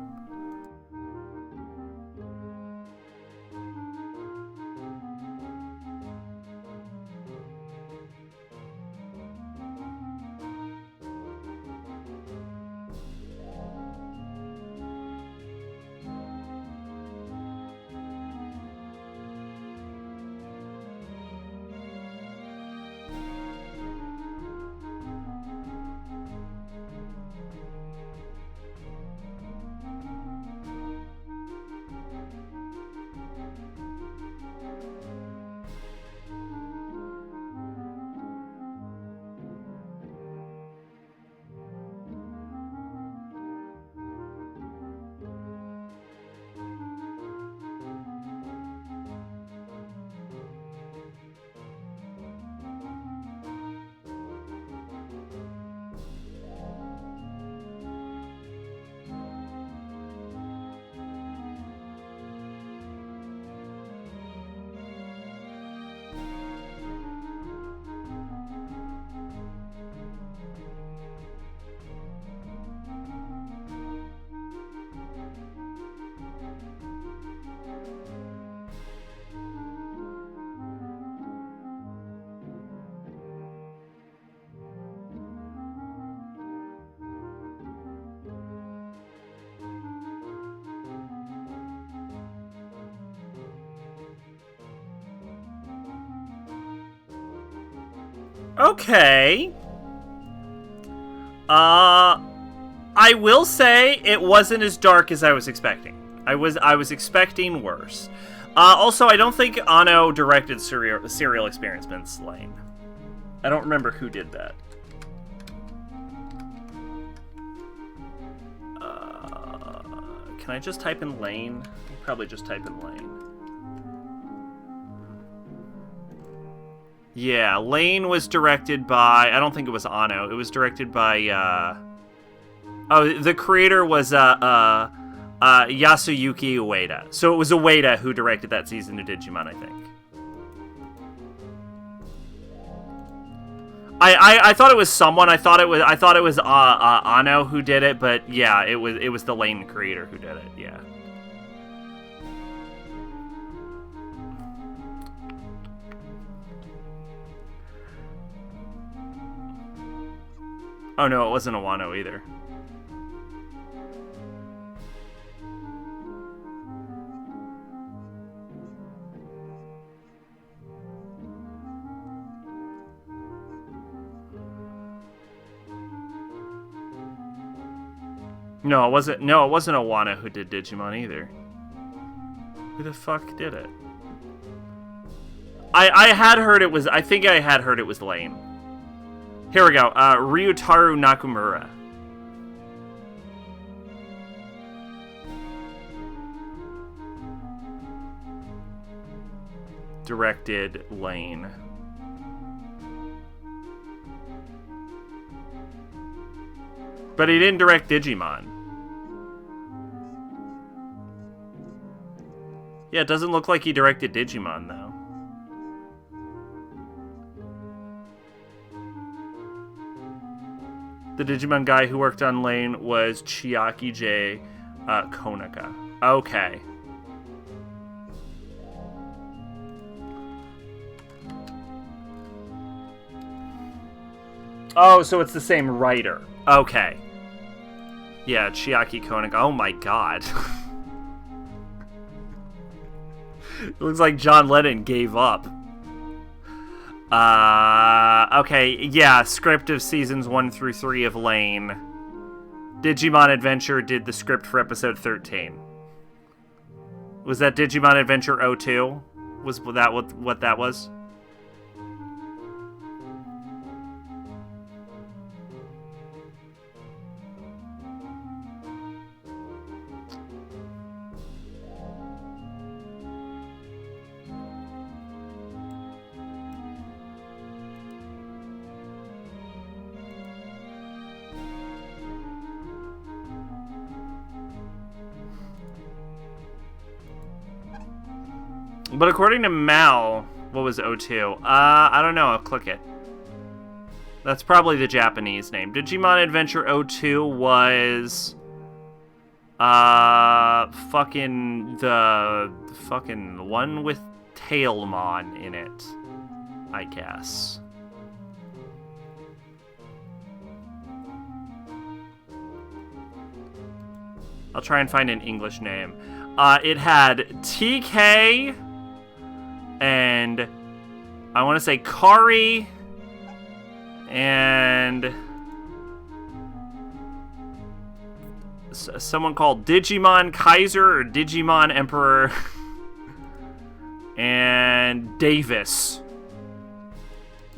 Okay. I will say it wasn't as dark as I was expecting. I was expecting worse. Also, I don't think Anno directed Serial Experiments Lane. I don't remember who did that. Can I just type in Lane? I'll probably just type in Lane. Yeah, Lane was directed by... I don't think it was Anno. It was directed by... Oh, the creator was Yasuyuki Ueda. So it was Ueda who directed that season of Digimon, I think. I thought it was someone. I thought it was Ano who did it, but yeah, it was the Lane creator who did it. Yeah. Oh no, it wasn't Awano either. No, it wasn't Awano who did Digimon either. Who the fuck did it? I had heard it was. I think I had heard it was Lane. Here we go. Ryutaru Nakamura. Directed Lane. But he didn't direct Digimon. Yeah, it doesn't look like he directed Digimon, though. The Digimon guy who worked on Lane was Chiaki J. Konaka. Okay. Oh, so it's the same writer. Okay. Yeah, Chiaki Konaka. Oh my god. It looks like John Lennon gave up. Okay, yeah, script of seasons 1 through 3 of Lane. Digimon Adventure did the script for episode 13. Was that Digimon Adventure 02? Was that what that was? But according to Mal, what was O2? I don't know. I'll click it. That's probably the Japanese name. Digimon Adventure 02 was... fucking the one with Tailmon in it, I guess. I'll try and find an English name. It had TK... and I want to say Kari and someone called Digimon Kaiser or Digimon Emperor and Davis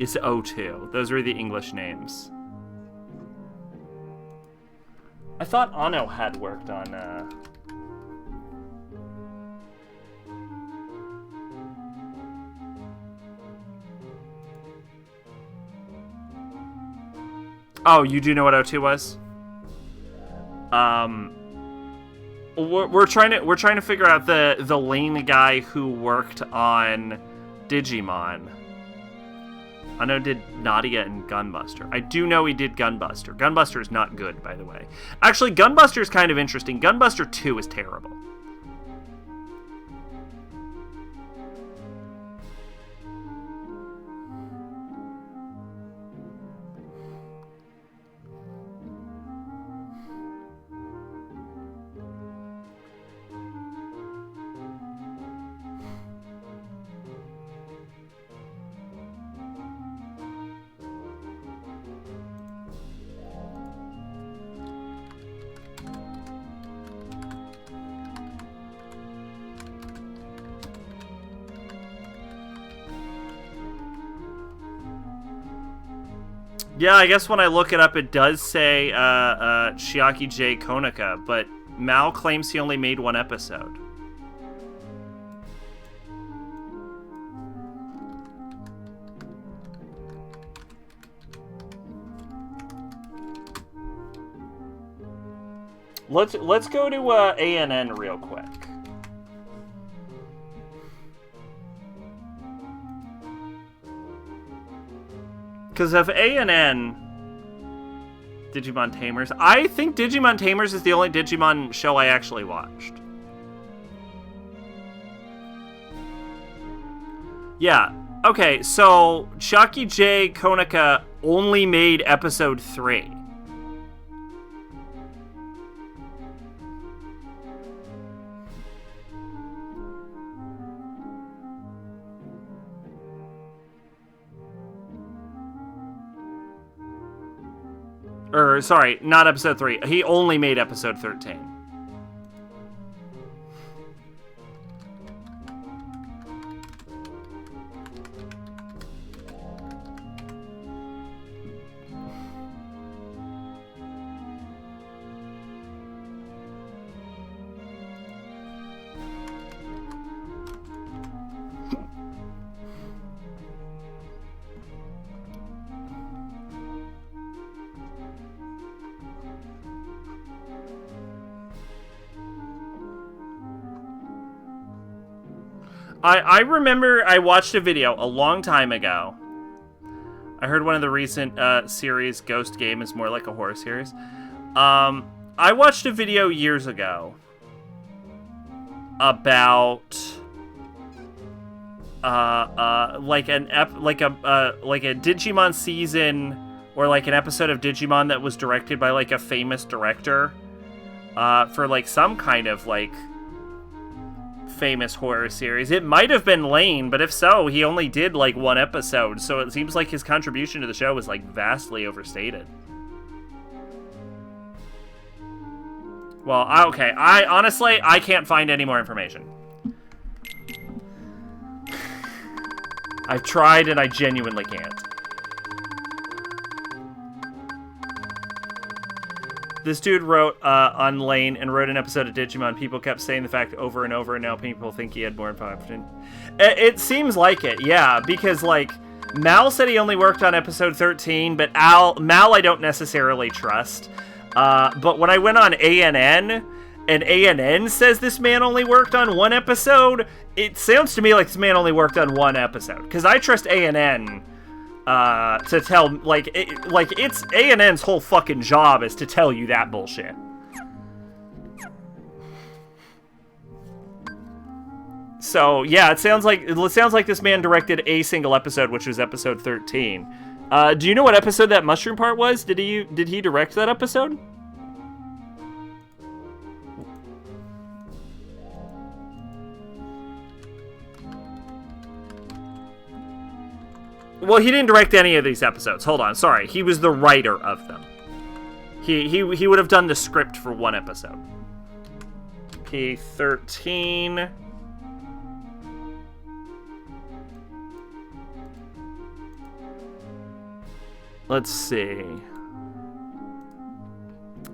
is O2. Those are the English names. I thought Ano had worked on Oh, you do know what O2 was? We're trying to figure out the Lane guy who worked on Digimon. I know did Nadia and Gunbuster. I do know he did Gunbuster. Gunbuster is not good, by the way. Actually, Gunbuster is kind of interesting. Gunbuster 2 is terrible. Yeah, I guess when I look it up, it does say Chiaki J. Konaka, but Mal claims he only made one episode. Let's go to ANN real quick. Because of A&N Digimon Tamers, I think Digimon Tamers is the only Digimon show I actually watched. Yeah. Okay, so Chucky J. Konica only made episode 3. Or, sorry, not episode 3. He only made episode 13. I remember I watched a video a long time ago. I heard one of the recent series, Ghost Game, is more like a horror series. I watched a video years ago about like a Digimon season or like an episode of Digimon that was directed by like a famous director for like some kind of like famous horror series. It might have been Lane, but if so, he only did like one episode, so it seems like his contribution to the show was like vastly overstated. Well, okay, I honestly can't find any more information. I've tried and I genuinely can't. This dude wrote on Lane and wrote an episode of Digimon. People kept saying the fact over and over, and now people think he had more information. It seems like it, yeah, because, like, Mal said he only worked on episode 13, but Mal I don't necessarily trust. But when I went on ANN, and ANN says this man only worked on one episode, it sounds to me like this man only worked on one episode. Because I trust ANN to tell, like it's ANN's whole fucking job is to tell you that bullshit. So yeah, it sounds like this man directed a single episode, which was episode 13. Do you know what episode that mushroom part was? Did he direct that episode? Well, he didn't direct any of these episodes. Hold on, sorry. He was the writer of them. He would have done the script for one episode. P13. Let's see.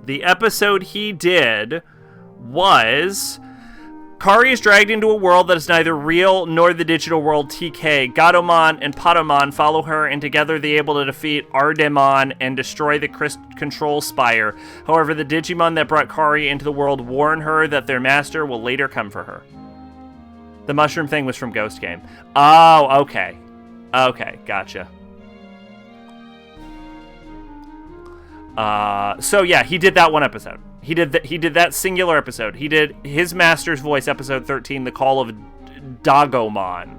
The episode he did was... Kari is dragged into a world that is neither real nor the digital world TK. Gatomon and Patamon follow her, and together they are able to defeat Ardemon and destroy the Control Spire. However, the Digimon that brought Kari into the world warn her that their master will later come for her. The mushroom thing was from Ghost Game. Oh, okay. Okay, gotcha. So yeah, he did that one episode. He did that singular episode. He did his master's voice, episode 13, The Call of Dagomon.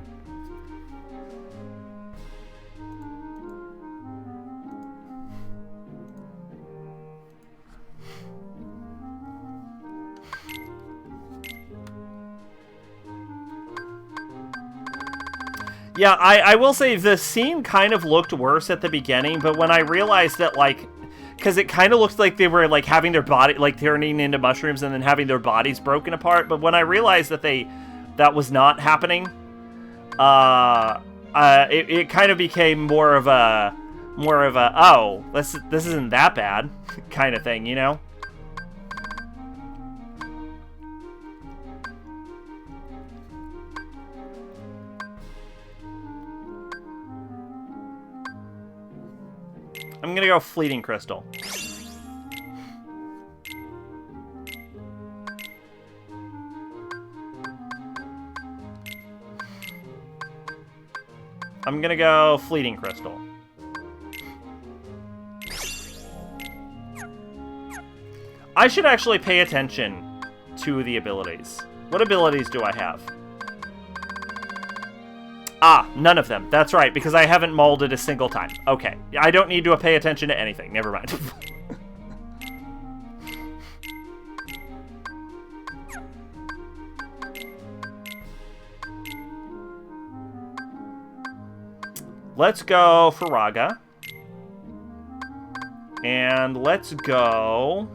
Yeah, I will say the scene kind of looked worse at the beginning, but when I realized that, like, because it kind of looked like they were, like, having their body, like, turning into mushrooms and then having their bodies broken apart. But when I realized that that was not happening, it kind of became more of a, oh, this isn't that bad kind of thing, you know? I'm gonna go Fleeting Crystal. I'm gonna go Fleeting Crystal. I should actually pay attention to the abilities. What abilities do I have? Ah, none of them. That's right, because I haven't mauled it a single time. Okay, I don't need to pay attention to anything. Never mind. Let's go for Raga. And let's go...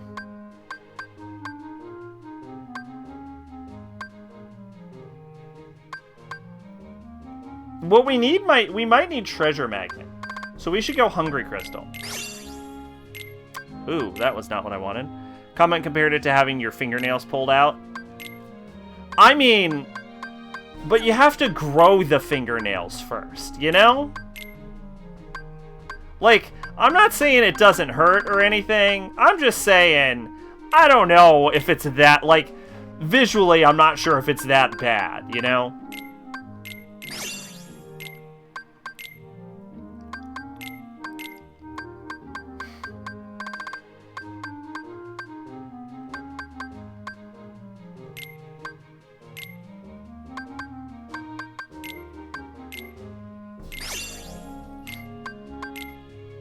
What we need we might need Treasure Magnet. So we should go Hungry Crystal. Ooh, that was not what I wanted. Comment compared it to having your fingernails pulled out. I mean, but you have to grow the fingernails first, you know? Like, I'm not saying it doesn't hurt or anything. I'm just saying, I don't know if it's that, like, visually, I'm not sure if it's that bad, you know?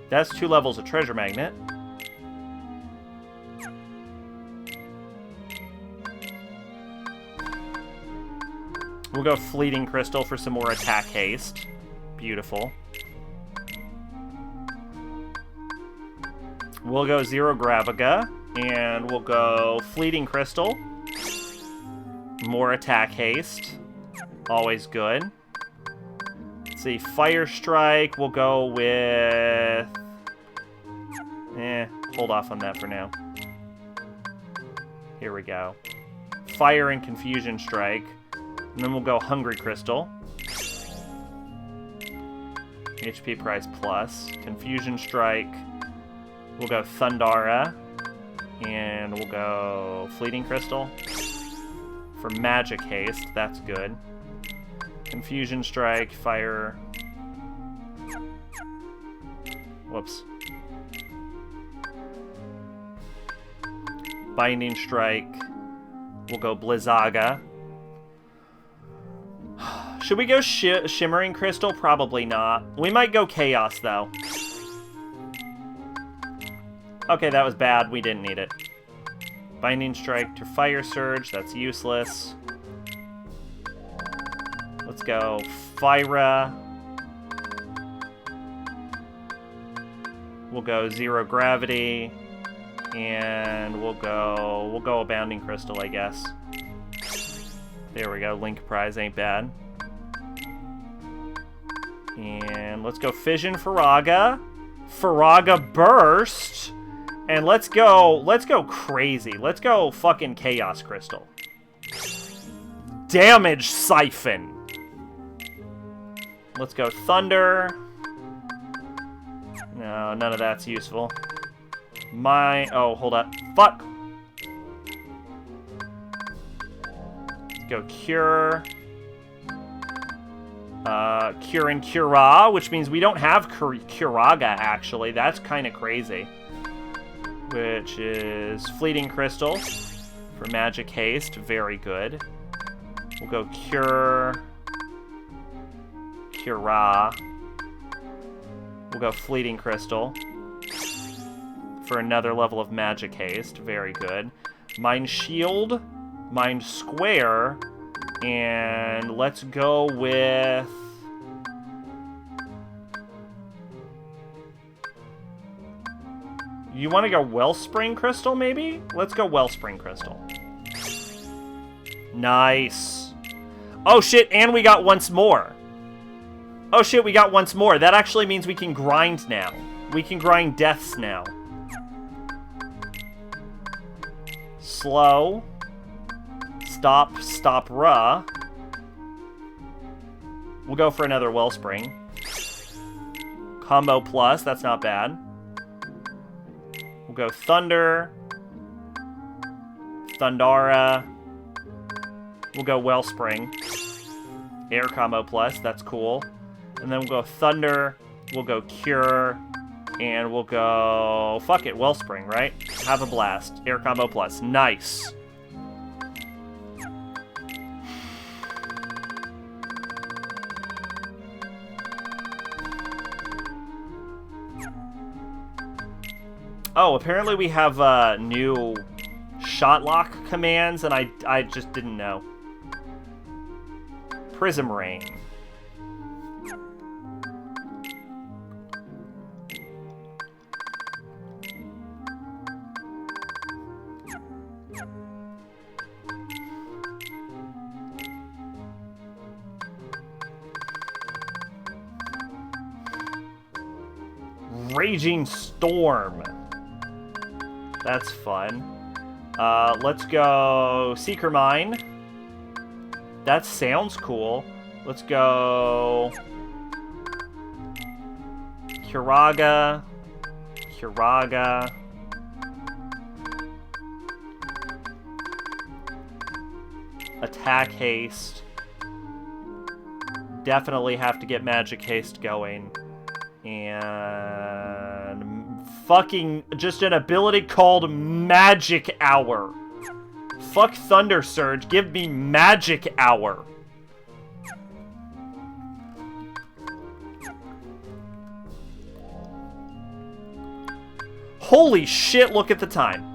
That's 2 levels of Treasure Magnet. We'll go Fleeting Crystal for some more attack haste. Beautiful. We'll go Zero Graviga, and we'll go Fleeting Crystal. More attack haste. Always good. Let's see, Fire Strike, we'll go with... hold off on that for now. Here we go. Fire and Confusion Strike. And then we'll go Hungry Crystal. HP price plus. Confusion Strike. We'll go Thundara. And we'll go Fleeting Crystal. For Magic Haste, that's good. Confusion Strike, Fire... Whoops. Binding Strike. We'll go Blizzaga. Should we go Shimmering Crystal? Probably not. We might go Chaos, though. Okay, that was bad. We didn't need it. Binding Strike to Fire Surge. That's useless. Let's go Fyra. We'll go Zero Gravity. And we'll go Abounding Crystal, I guess. There we go. Link Prize ain't bad. And let's go Fission Faraga. Faraga Burst. And let's go crazy. Let's go fucking Chaos Crystal. Damage Siphon. Let's go Thunder. No, none of that's useful. Oh, hold up. Fuck! Let's go Cure. Cure and Cura, which means we don't have Curaga, actually. That's kind of crazy. Which is Fleeting Crystal for Magic Haste. Very good. We'll go Cure. Cura. We'll go Fleeting Crystal for another level of Magic Haste. Very good. Mind Shield, Mind Square, and let's go with... You want to go Wellspring Crystal, maybe? Let's go Wellspring Crystal. Nice. Oh, shit, and we got once more. Oh, shit, we got once more. That actually means we can grind now. We can grind deaths now. Slow. Stop, Ra. We'll go for another Wellspring. Combo plus, that's not bad. We'll go Thunder. Thundara. We'll go Wellspring. Air combo plus, that's cool. And then we'll go Thunder. We'll go Cure. And we'll go... Fuck it, Wellspring, right? Have a blast. Air Combo Plus. Nice. Oh, apparently we have new shot lock commands, and I just didn't know. Prism Rain. Raging Storm. That's fun. Let's go Seeker Mine. That sounds cool. Let's go Curaga. Curaga. Attack Haste. Definitely have to get Magic Haste going. And fucking just an ability called Magic Hour. Fuck Thunder Surge, give me Magic Hour. Holy shit, look at the time.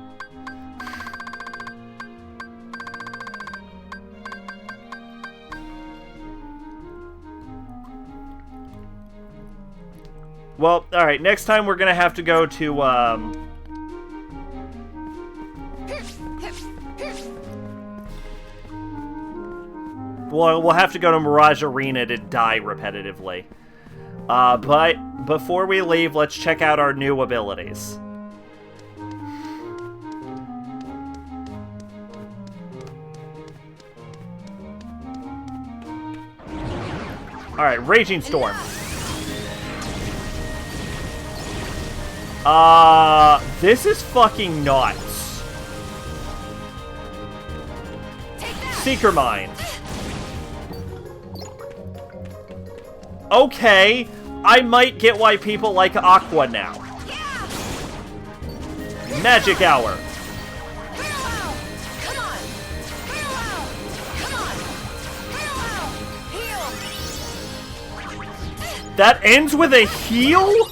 Well, alright, next time we're gonna have to go to, we'll have to go to Mirage Arena to die repetitively. But before we leave, let's check out our new abilities. Alright, Raging Storm. This is fucking nuts. Seeker Mine. Okay, I might get why people like Aqua now. Magic Hour. That ends with a heal?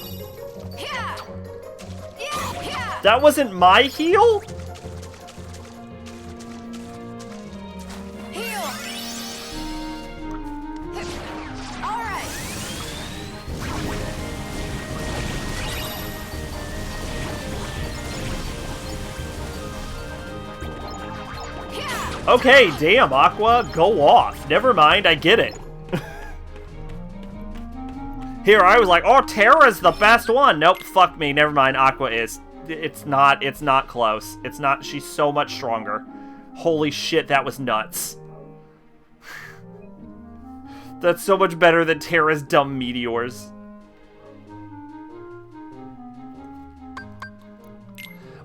That wasn't my heal? Heal. All right. Okay, damn, Aqua, go off. Never mind, I get it. Here, I was like, oh, Terra's the best one. Nope, fuck me, never mind, Aqua is. It's not close. It's not, she's so much stronger. Holy shit, that was nuts. That's so much better than Terra's dumb meteors.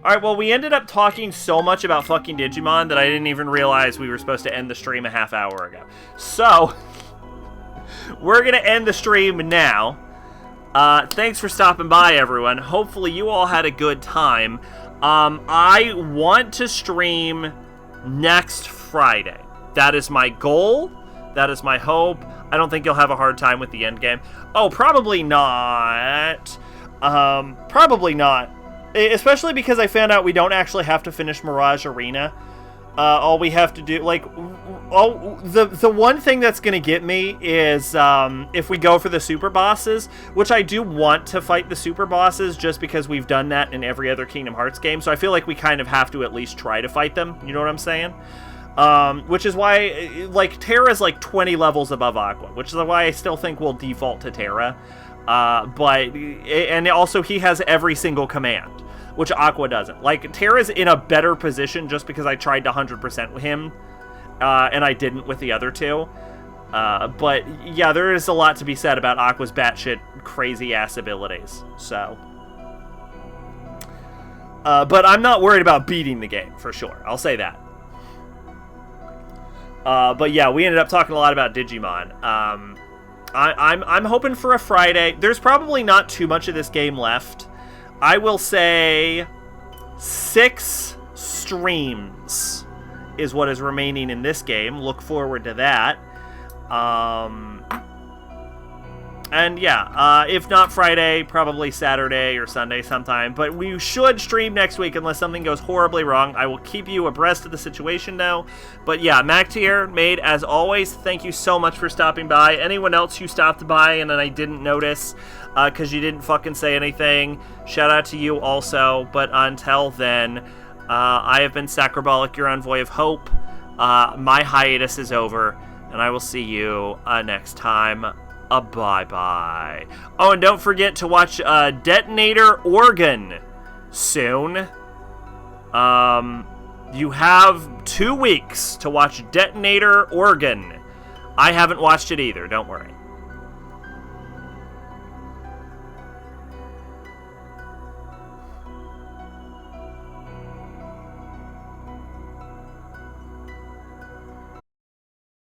Alright, well, we ended up talking so much about fucking Digimon that I didn't even realize we were supposed to end the stream a half hour ago. So, we're gonna end the stream now. Thanks for stopping by, everyone. Hopefully you all had a good time. I want to stream next Friday. That is my goal. That is my hope. I don't think you'll have a hard time with the end game. Oh, probably not. Probably not. Especially because I found out we don't actually have to finish Mirage Arena. All we have to do, like, the one thing that's gonna get me is if we go for the super bosses, which I do want to fight the super bosses just because we've done that in every other Kingdom Hearts game, so I feel like we kind of have to at least try to fight them, you know what I'm saying? Which is why, like, Terra's like 20 levels above Aqua, which is why I still think we'll default to Terra, and also he has every single command, which Aqua doesn't. Like, Terra's in a better position just because I tried to 100% with him, and I didn't with the other two. But, yeah, there is a lot to be said about Aqua's batshit crazy-ass abilities, so. But I'm not worried about beating the game, for sure. I'll say that. But, yeah, we ended up talking a lot about Digimon. I'm hoping for a Friday. There's probably not too much of this game left. I will say 6 streams is what is remaining in this game. Look forward to that. And yeah, if not Friday, probably Saturday or Sunday sometime. But we should stream next week unless something goes horribly wrong. I will keep you abreast of the situation now. But yeah, MacTier, Maid, as always, thank you so much for stopping by. Anyone else who stopped by and then I didn't notice because you didn't fucking say anything, shout out to you also. But until then, I have been Sacrobolic, your envoy of hope. My hiatus is over, and I will see you next time. Bye-bye. Oh, and don't forget to watch Detonator Organ soon. You have 2 weeks to watch Detonator Organ. I haven't watched it either, don't worry.